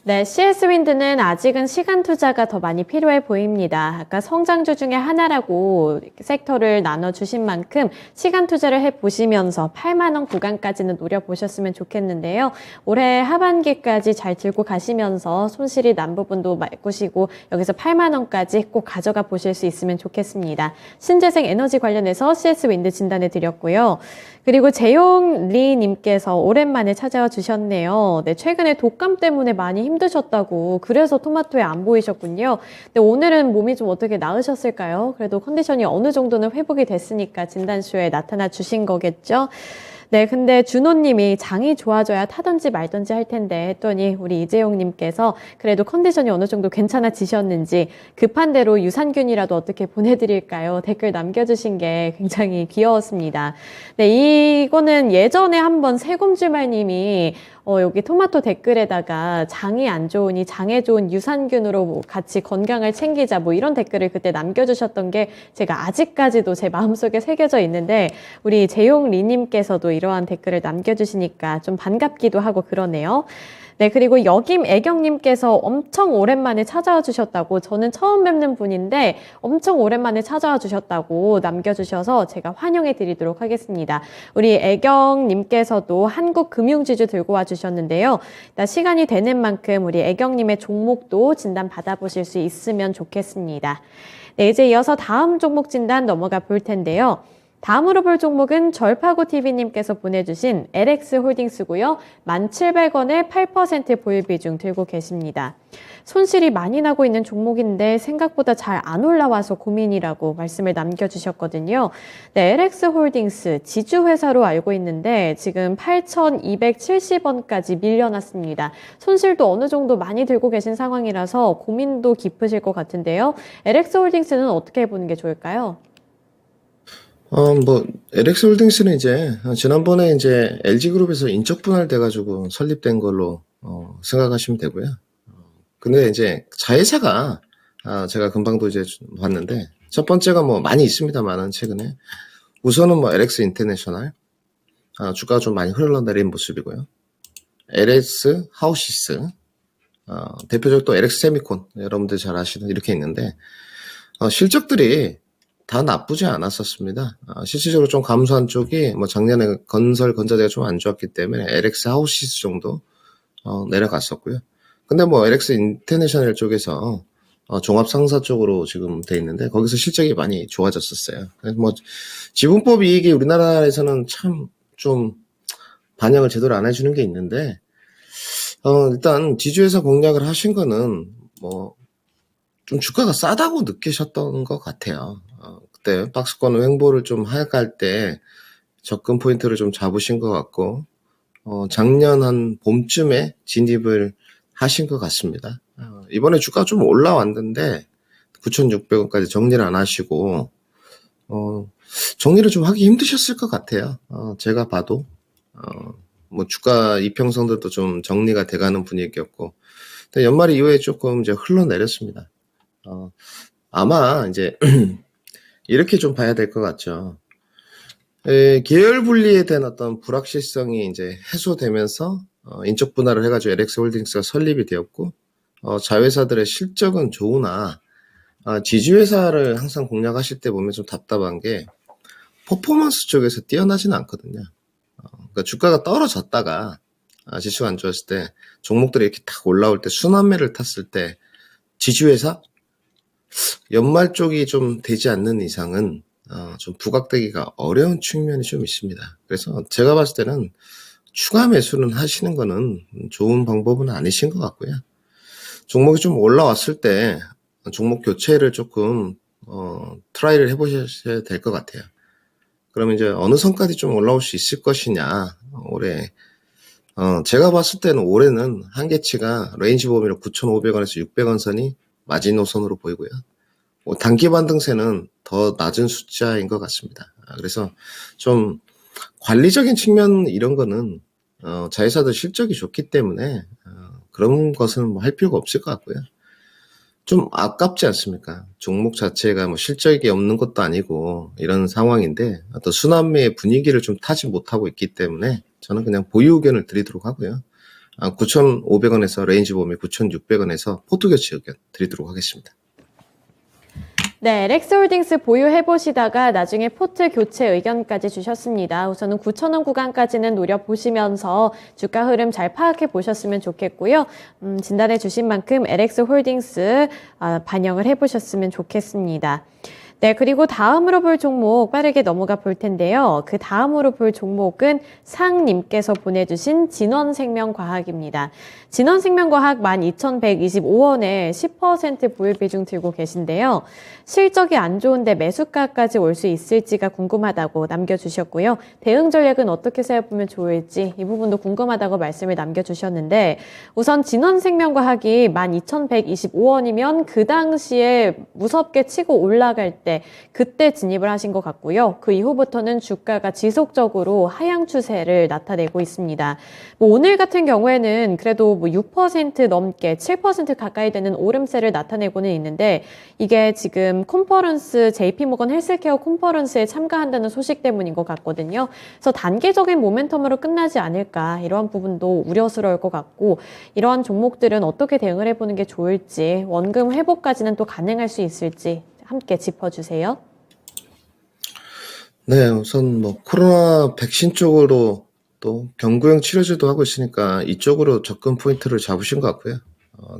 네, CS 윈드는 아직은 시간 투자가 더 많이 필요해 보입니다. 아까 성장주 중에 하나라고 섹터를 나눠주신 만큼 시간 투자를 해보시면서 8만 원 구간까지는 노려보셨으면 좋겠는데요. 올해 하반기까지 잘 들고 가시면서 손실이 난 부분도 메꾸시고 여기서 8만 원까지 꼭 가져가 보실 수 있으면 좋겠습니다. 신재생 에너지 관련해서 CS 윈드 진단해 드렸고요. 그리고 재용리 님께서 오랜만에 찾아와 주셨네요. 네, 최근에 독감 때문에 많이 힘드셨다고 그래서 토마토에 안 보이셨군요. 근데 오늘은 몸이 좀 어떻게 나으셨을까요? 그래도 컨디션이 어느 정도는 회복이 됐으니까 진단쇼에 나타나 주신 거겠죠? 네, 근데 준호님이 장이 좋아져야 타든지 말든지 할 텐데 했더니 우리 이재용님께서 그래도 컨디션이 어느 정도 괜찮아지셨는지 급한 대로 유산균이라도 어떻게 보내드릴까요? 댓글 남겨주신 게 굉장히 귀여웠습니다. 네, 이거는 예전에 한번 세곰주말님이 여기 토마토 댓글에다가 장이 안 좋으니 장에 좋은 유산균으로 뭐 같이 건강을 챙기자 뭐 이런 댓글을 그때 남겨주셨던 게 제가 아직까지도 제 마음속에 새겨져 있는데 우리 재용리님께서도 이러한 댓글을 남겨주시니까 좀 반갑기도 하고 그러네요. 네, 그리고 여김애경님께서 엄청 오랜만에 찾아와 주셨다고, 저는 처음 뵙는 분인데 엄청 오랜만에 찾아와 주셨다고 남겨주셔서 제가 환영해 드리도록 하겠습니다. 우리 애경님께서도 한국 금융지주 들고 와 주셨는데요. 일단 시간이 되는 만큼 우리 애경님의 종목도 진단 받아보실 수 있으면 좋겠습니다. 네, 이제 이어서 다음 종목 진단 넘어가 볼 텐데요. 다음으로 볼 종목은 절파고TV님께서 보내주신 LX홀딩스고요. 1,700원에 8% 보유 비중 들고 계십니다. 손실이 많이 나고 있는 종목인데 생각보다 잘 안 올라와서 고민이라고 말씀을 남겨주셨거든요. 네, LX홀딩스 지주회사로 알고 있는데 지금 8,270원까지 밀려났습니다. 손실도 어느 정도 많이 들고 계신 상황이라서 고민도 깊으실 것 같은데요. LX홀딩스는 어떻게 보는 게 좋을까요? LX홀딩스는 이제, 지난번에 이제 LG그룹에서 인적 분할돼가지고 설립된 걸로, 생각하시면 되고요. 근데 이제 자회사가, 제가 금방도 이제 봤는데, 첫 번째가 뭐 많이 있습니다만은, 최근에. 우선은 뭐 LX 인터내셔널, 주가가 좀 많이 흘러내린 모습이고요. LX 하우시스, 대표적으로 또 LX 세미콘, 여러분들 잘 아시는 이렇게 있는데, 실적들이 다 나쁘지 않았었습니다. 실질적으로 좀 감소한 쪽이 뭐 작년에 건설건자재가 좀 안 좋았기 때문에 LX 하우시스 정도 내려갔었고요. 근데 뭐 LX 인터내셔널 쪽에서 종합상사 쪽으로 지금 돼 있는데 거기서 실적이 많이 좋아졌었어요. 그래서 뭐 지분법 이익이 우리나라에서는 참 좀 반영을 제대로 안 해주는 게 있는데 일단 지주회사 공략을 하신 거는 뭐 좀 주가가 싸다고 느끼셨던 것 같아요. 그때 박스권 횡보를 좀 하갈 때 접근 포인트를 좀 잡으신 것 같고, 작년 한 봄쯤에 진입을 하신 것 같습니다. 이번에 주가 좀 올라왔는데, 9,600원까지 정리를 안 하시고, 정리를 좀 하기 힘드셨을 것 같아요. 제가 봐도, 뭐 주가 이평선들도 좀 정리가 돼가는 분위기였고, 근데 연말 이후에 조금 이제 흘러내렸습니다. 아마 이제 이렇게 좀 봐야 될 것 같죠. 계열 분리에 대한 어떤 불확실성이 이제 해소되면서 인적 분할을 해가지고 LX 홀딩스가 설립이 되었고 자회사들의 실적은 좋으나 지주회사를 항상 공략하실 때 보면 좀 답답한 게 퍼포먼스 쪽에서 뛰어나지는 않거든요. 그러니까 주가가 떨어졌다가 지수가 안 좋았을 때 종목들이 이렇게 탁 올라올 때 순환매를 탔을 때 지주회사 연말 쪽이 좀 되지 않는 이상은 좀 부각되기가 어려운 측면이 좀 있습니다. 그래서 제가 봤을 때는 추가 매수는 하시는 거는 좋은 방법은 아니신 것 같고요. 종목이 좀 올라왔을 때 종목 교체를 조금 트라이를 해보셔야 될 것 같아요. 그러면 이제 어느 선까지 좀 올라올 수 있을 것이냐 올해 제가 봤을 때는 올해는 한계치가 레인지 범위로 9,500원에서 600원 선이 마지노선으로 보이고요. 단기 반등세는 더 낮은 숫자인 것 같습니다. 그래서 좀 관리적인 측면 이런 거는 자회사들 실적이 좋기 때문에 그런 것은 뭐 할 필요가 없을 것 같고요. 좀 아깝지 않습니까? 종목 자체가 뭐 실적이 없는 것도 아니고 이런 상황인데 어떤 순환매의 분위기를 좀 타지 못하고 있기 때문에 저는 그냥 보유 의견을 드리도록 하고요. 9,500원에서 레인지 범위 9,600원에서 포트 교체 의견 드리도록 하겠습니다. 네, LX홀딩스 보유해보시다가 나중에 포트 교체 의견까지 주셨습니다. 우선은 9,000원 구간까지는 노려보시면서 주가 흐름 잘 파악해 보셨으면 좋겠고요. 진단해 주신 만큼 LX홀딩스 반영을 해보셨으면 좋겠습니다. 네, 그리고 다음으로 볼 종목 빠르게 넘어가 볼 텐데요. 그 다음으로 볼 종목은 상님께서 보내주신 진원생명과학입니다. 진원생명과학 12,125원에 10% 보유 비중 들고 계신데요. 실적이 안 좋은데 매수가까지 올 수 있을지가 궁금하다고 남겨주셨고요. 대응 전략은 어떻게 세워보면 좋을지 이 부분도 궁금하다고 말씀을 남겨주셨는데 우선 진원생명과학이 12,125원이면 그 당시에 무섭게 치고 올라갈 때 그때 진입을 하신 것 같고요. 그 이후부터는 주가가 지속적으로 하향 추세를 나타내고 있습니다. 오늘 같은 경우에는 그래도 6% 넘게 7% 가까이 되는 오름세를 나타내고는 있는데 이게 지금 컨퍼런스 JP모건 헬스케어 컨퍼런스에 참가한다는 소식 때문인 것 같거든요. 그래서 단기적인 모멘텀으로 끝나지 않을까 이러한 부분도 우려스러울 것 같고 이러한 종목들은 어떻게 대응을 해보는 게 좋을지 원금 회복까지는 또 가능할 수 있을지 함께 짚어주세요. 네, 우선 뭐 코로나 백신 쪽으로 또 경구용 치료제도 하고 있으니까 이쪽으로 접근 포인트를 잡으신 것 같고요.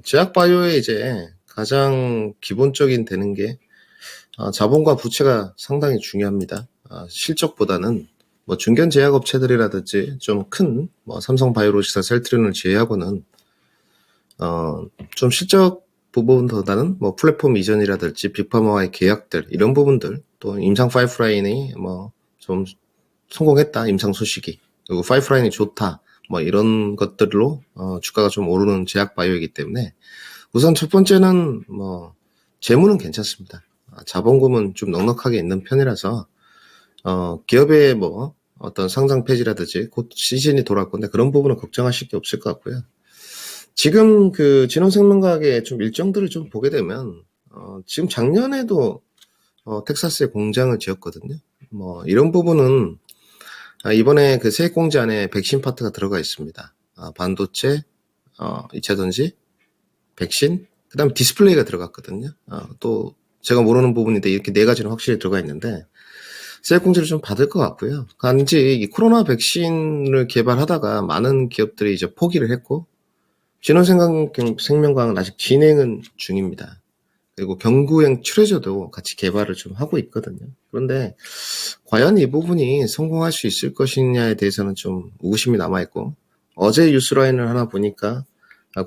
제약바이오의 이제 가장 기본적인 되는 게 자본과 부채가 상당히 중요합니다. 실적보다는 뭐 중견 제약업체들이라든지 좀 큰 뭐 삼성바이오로직스, 셀트리온을 제외하고는 좀 실적 부분보다는 뭐 플랫폼 이전이라든지 빅파마와의 계약들 이런 부분들 또 임상 파이프라인이 뭐 좀 성공했다 임상 소식이 그리고 파이프라인이 좋다 뭐 이런 것들로 주가가 좀 오르는 제약바이오이기 때문에 우선 첫 번째는 뭐 재무는 괜찮습니다. 자본금은 좀 넉넉하게 있는 편이라서 기업의 뭐 어떤 상장 폐지라든지 곧 시즌이 돌아올 건데 그런 부분은 걱정하실 게 없을 것 같고요. 지금 그 진원생명과학의 좀 일정들을 좀 보게 되면 지금 작년에도 텍사스에 공장을 지었거든요. 뭐 이런 부분은 이번에 그 세액공제 안에 백신 파트가 들어가 있습니다. 반도체, 2차전지, 백신, 그다음에 디스플레이가 들어갔거든요. 또 제가 모르는 부분인데 이렇게 네 가지는 확실히 들어가 있는데 세액공제를 좀 받을 것 같고요. 단지 이 코로나 백신을 개발하다가 많은 기업들이 이제 포기를 했고 진원생명과학은 아직 진행은 중입니다. 그리고 경구용 치료제도 같이 개발을 좀 하고 있거든요. 그런데 과연 이 부분이 성공할 수 있을 것이냐에 대해서는 좀 의구심이 남아있고 어제 뉴스라인을 하나 보니까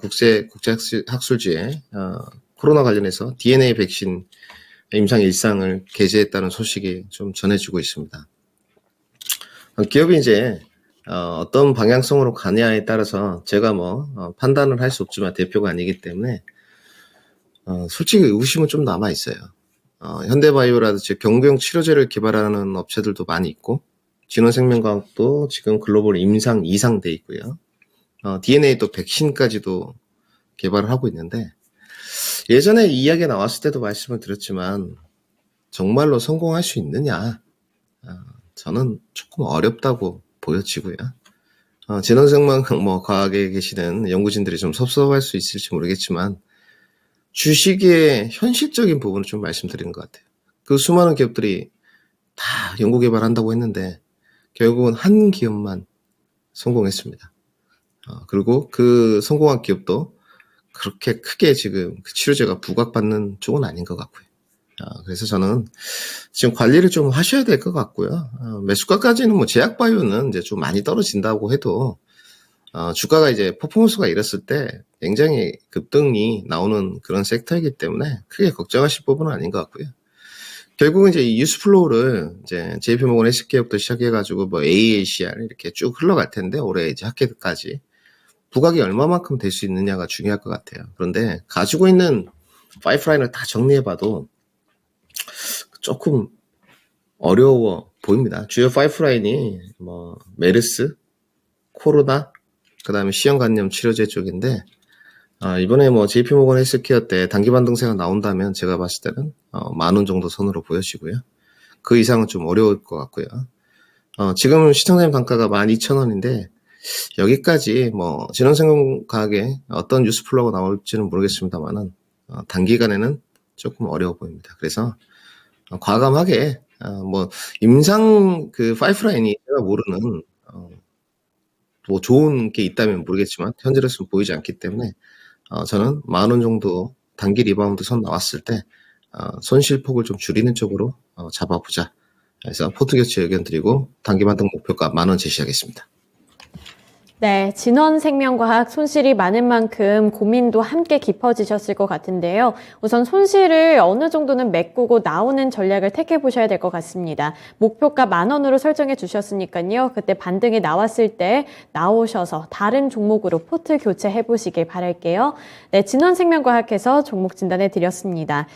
국제학술지에 코로나 관련해서 DNA 백신 임상 일상을 게재했다는 소식이 좀 전해지고 있습니다. 기업이 이제 어떤 방향성으로 가냐에 따라서 제가 뭐 판단을 할 수 없지만 대표가 아니기 때문에 솔직히 의구심은 좀 남아 있어요. 현대바이오라든지 경구용 치료제를 개발하는 업체들도 많이 있고 진원생명과학도 지금 글로벌 임상 2상 돼 있고요. DNA 또 백신까지도 개발을 하고 있는데 예전에 이 이야기가 나왔을 때도 말씀을 드렸지만 정말로 성공할 수 있느냐 저는 조금 어렵다고 보여지고요. 진원생명과학에 계시는 연구진들이 좀 섭섭할 수 있을지 모르겠지만 주식의 현실적인 부분을 좀 말씀드리는 것 같아요. 그 수많은 기업들이 다 연구개발한다고 했는데 결국은 한 기업만 성공했습니다. 그리고 그 성공한 기업도 그렇게 크게 지금 그 치료제가 부각받는 쪽은 아닌 것 같고요. 그래서 저는 지금 관리를 좀 하셔야 될 것 같고요. 매수가까지는 뭐 제약바이오는 이제 좀 많이 떨어진다고 해도 주가가 이제 퍼포먼스가 이랬을 때 굉장히 급등이 나오는 그런 섹터이기 때문에 크게 걱정하실 부분은 아닌 것 같고요. 결국은 이제 이 뉴스플로우를 이제 JP모건 헬스케어부터 시작해가지고 뭐 AACR 이렇게 쭉 흘러갈 텐데 올해 이제 핫캐드까지 부각이 얼마만큼 될 수 있느냐가 중요할 것 같아요. 그런데 가지고 있는 파이프라인을 다 정리해봐도 조금 어려워 보입니다. 주요 파이프라인이 뭐 메르스, 코로나, 그 다음에 시형간염 치료제 쪽인데 이번에 뭐 JP모건 헬스케어 때 단기 반등세가 나온다면 제가 봤을 때는 10,000원 정도 선으로 보여지고요. 그 이상은 좀 어려울 것 같고요. 지금 시청자님 단가가 12,000원인데 여기까지 뭐 진원생명과학에 어떤 뉴스플로우가 나올지는 모르겠습니다만은 단기간에는 조금 어려워 보입니다. 그래서 과감하게 뭐 임상 그 파이프라인이 제가 모르는 뭐 좋은 게 있다면 모르겠지만 현재로서는 보이지 않기 때문에 저는 10,000원 정도 단기 리바운드 선 나왔을 때 손실폭을 좀 줄이는 쪽으로 잡아보자. 그래서 포트 교체 의견 드리고 단기 반등 목표가 10,000원 제시하겠습니다. 네, 진원생명과학 손실이 많은 만큼 고민도 함께 깊어지셨을 것 같은데요. 우선 손실을 어느 정도는 메꾸고 나오는 전략을 택해 보셔야 될 것 같습니다. 목표가 10,000원으로 설정해 주셨으니까요. 그때 반등이 나왔을 때 나오셔서 다른 종목으로 포트 교체해 보시길 바랄게요. 네, 진원생명과학에서 종목 진단해 드렸습니다.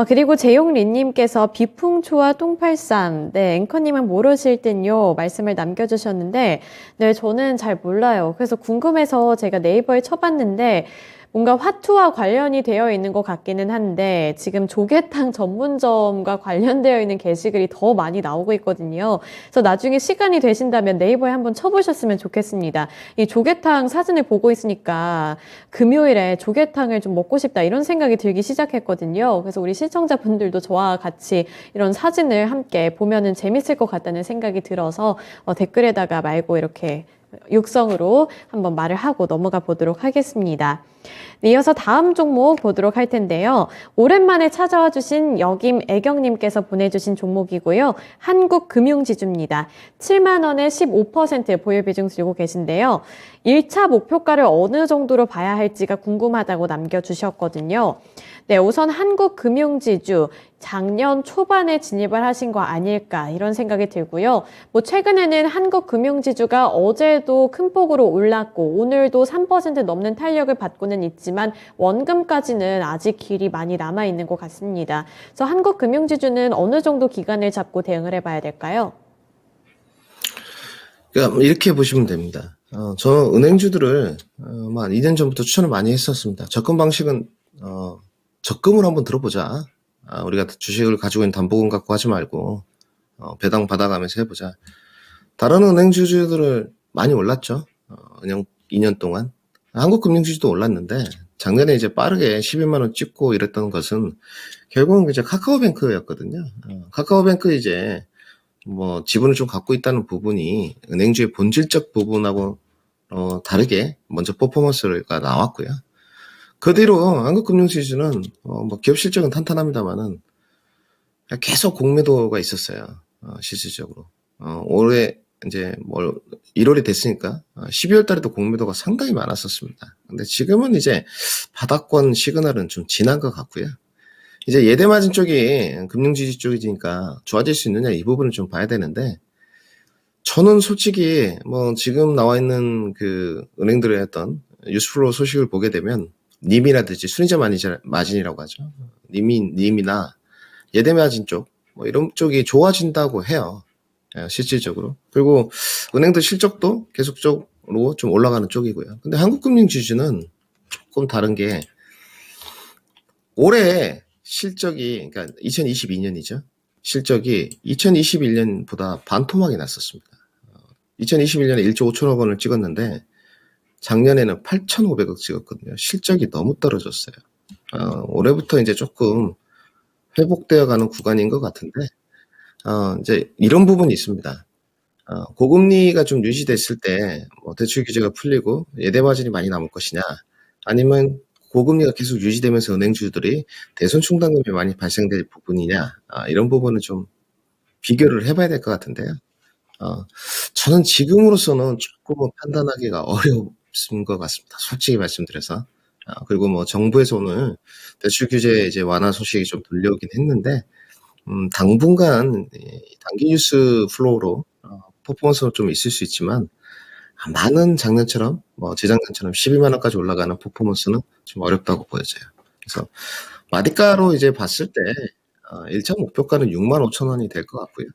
그리고 재용린님께서 비풍초와 똥팔쌈, 네, 앵커님은 모르실 듯요, 말씀을 남겨주셨는데, 네, 저는 잘 몰라요. 그래서 궁금해서 제가 네이버에 쳐봤는데, 뭔가 화투와 관련이 되어 있는 것 같기는 한데 지금 조개탕 전문점과 관련되어 있는 게시글이 더 많이 나오고 있거든요. 그래서 나중에 시간이 되신다면 네이버에 한번 쳐보셨으면 좋겠습니다. 이 조개탕 사진을 보고 있으니까 금요일에 조개탕을 좀 먹고 싶다 이런 생각이 들기 시작했거든요. 그래서 우리 시청자분들도 저와 같이 이런 사진을 함께 보면은 재밌을 것 같다는 생각이 들어서 댓글에다가 말고 이렇게 육성으로 한번 말을 하고 넘어가 보도록 하겠습니다. 네, 이어서 다음 종목 보도록 할 텐데요. 오랜만에 찾아와 주신 여김애경님께서 보내주신 종목이고요. 한국금융지주입니다. 70,000원에 15% 보유 비중 들고 계신데요. 1차 목표가를 어느 정도로 봐야 할지가 궁금하다고 남겨주셨거든요. 네, 우선 한국금융지주 작년 초반에 진입을 하신 거 아닐까 이런 생각이 들고요. 뭐 최근에는 한국금융지주가 어제도 큰 폭으로 올랐고 오늘도 3% 넘는 탄력을 받고는 있지만 원금까지는 아직 길이 많이 남아 있는 것 같습니다. 그래서 한국금융지주는 어느 정도 기간을 잡고 대응을 해봐야 될까요? 그러니까 이렇게 보시면 됩니다. 저는 은행주들을 한 2년 전부터 추천을 많이 했었습니다. 접근 방식은 적금을 한번 들어보자. 우리가 주식을 가지고 있는 담보금 갖고 하지 말고 배당 받아가면서 해보자. 다른 은행주들을 많이 올랐죠. 그냥 2년 동안. 한국금융지주도 올랐는데 작년에 이제 빠르게 11만 원 찍고 이랬던 것은 결국은 이제 카카오뱅크였거든요. 카카오뱅크 이제 뭐 지분을 좀 갖고 있다는 부분이 은행주의 본질적 부분하고 다르게 먼저 퍼포먼스가 나왔고요. 그 뒤로 한국금융지주는 뭐 기업 실적은 탄탄합니다만은 계속 공매도가 있었어요. 실질적으로. 올해 이제 1월이 됐으니까 12월 달에도 공매도가 상당히 많았었습니다. 근데 지금은 이제 바닥권 시그널은 좀 지난 것 같고요. 이제 예대마진 쪽이 금융지주 쪽이니까 좋아질 수 있느냐 이 부분을 좀 봐야 되는데 저는 솔직히 뭐 지금 나와 있는 그 은행들의 어떤 뉴스플로우 소식을 보게 되면 님이라든지 순이자 마진이라고 하죠. 님이나 예대마진 쪽, 뭐 이런 쪽이 좋아진다고 해요. 실질적으로. 그리고 은행들 실적도 계속적으로 좀 올라가는 쪽이고요. 근데 한국금융지주는 조금 다른 게 올해 실적이, 그러니까 2022년이죠. 실적이 2021년보다 반토막이 났었습니다. 2021년에 1조 5천억 원을 찍었는데 작년에는 8,500억 찍었거든요. 실적이 너무 떨어졌어요. 올해부터 이제 조금 회복되어 가는 구간인 것 같은데, 이제 이런 부분이 있습니다. 고금리가 좀 유지됐을 때, 대출 규제가 풀리고 예대마진이 많이 남을 것이냐, 아니면 고금리가 계속 유지되면서 은행주들이 대손 충당금이 많이 발생될 부분이냐, 이런 부분은 좀 비교를 해봐야 될 것 같은데요. 저는 지금으로서는 조금 판단하기가 어렵은 것 같습니다. 솔직히 말씀드려서. 그리고 뭐 정부에서 오늘 대출 규제 이제 완화 소식이 좀 들려오긴 했는데, 당분간 단기 뉴스 플로우로 퍼포먼스가 좀 있을 수 있지만, 많은 작년처럼, 재작년처럼 12만 원까지 올라가는 퍼포먼스는 좀 어렵다고 보여져요. 그래서 마디가로 이제 봤을 때 1차 목표가는 6만 5천 원이 될 것 같고요.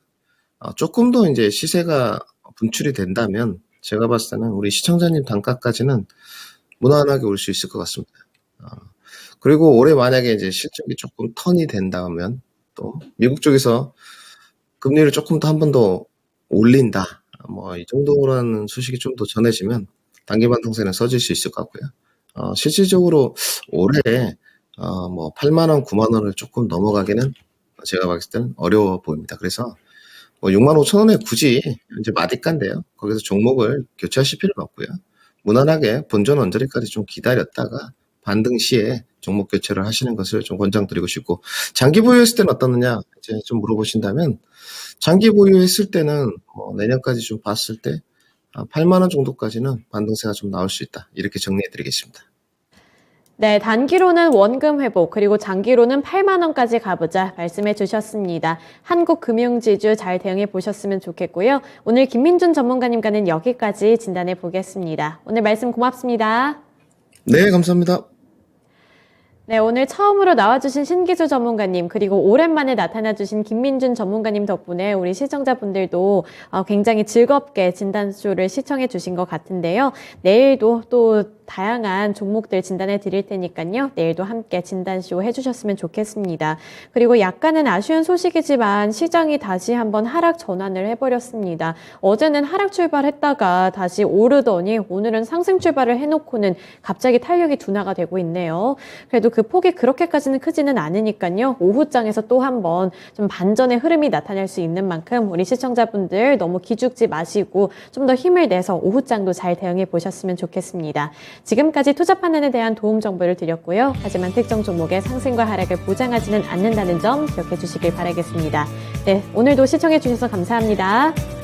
조금 더 이제 시세가 분출이 된다면 제가 봤을 때는 우리 시청자님 단가까지는 무난하게 올 수 있을 것 같습니다. 그리고 올해 만약에 이제 실적이 조금 턴이 된다면 또 미국 쪽에서 금리를 조금 더 한 번 더 올린다. 이 정도라는 소식이 좀 더 전해지면 단기 반등세는 써질 수 있을 것 같고요. 실질적으로 올해 8만 원, 9만 원을 조금 넘어가기는 제가 봤을 때는 어려워 보입니다. 그래서 6만 5천 원에 굳이 이제 마디가인데요. 거기서 종목을 교체하실 필요는 없고요. 무난하게 본전 언저리까지 좀 기다렸다가 반등 시에 종목 교체를 하시는 것을 좀 권장드리고 싶고, 장기 보유했을 때는 어떻느냐 이제 좀 물어보신다면, 장기 보유했을 때는 뭐 내년까지 좀 봤을 때 8만 원 정도까지는 반등세가 좀 나올 수 있다, 이렇게 정리해드리겠습니다. 네, 단기로는 원금 회복, 그리고 장기로는 8만 원까지 가보자 말씀해 주셨습니다. 한국금융지주 잘 대응해 보셨으면 좋겠고요. 오늘 김민준 전문가님과는 여기까지 진단해 보겠습니다. 오늘 말씀 고맙습니다. 네, 감사합니다. 네, 오늘 처음으로 나와주신 신기수 전문가님, 그리고 오랜만에 나타나주신 김민준 전문가님 덕분에 우리 시청자분들도 굉장히 즐겁게 진단쇼를 시청해 주신 것 같은데요. 내일도 또 다양한 종목들 진단해 드릴 테니까요. 내일도 함께 진단쇼 해주셨으면 좋겠습니다. 그리고 약간은 아쉬운 소식이지만 시장이 다시 한번 하락 전환을 해버렸습니다. 어제는 하락 출발했다가 다시 오르더니 오늘은 상승 출발을 해놓고는 갑자기 탄력이 둔화가 되고 있네요. 그래도 그 폭이 그렇게까지는 크지는 않으니까요. 오후장에서 또 한번 좀 반전의 흐름이 나타날 수 있는 만큼 우리 시청자분들 너무 기죽지 마시고 좀 더 힘을 내서 오후장도 잘 대응해 보셨으면 좋겠습니다. 지금까지 투자 판단에 대한 도움 정보를 드렸고요. 하지만 특정 종목의 상승과 하락을 보장하지는 않는다는 점 기억해 주시길 바라겠습니다. 네, 오늘도 시청해 주셔서 감사합니다.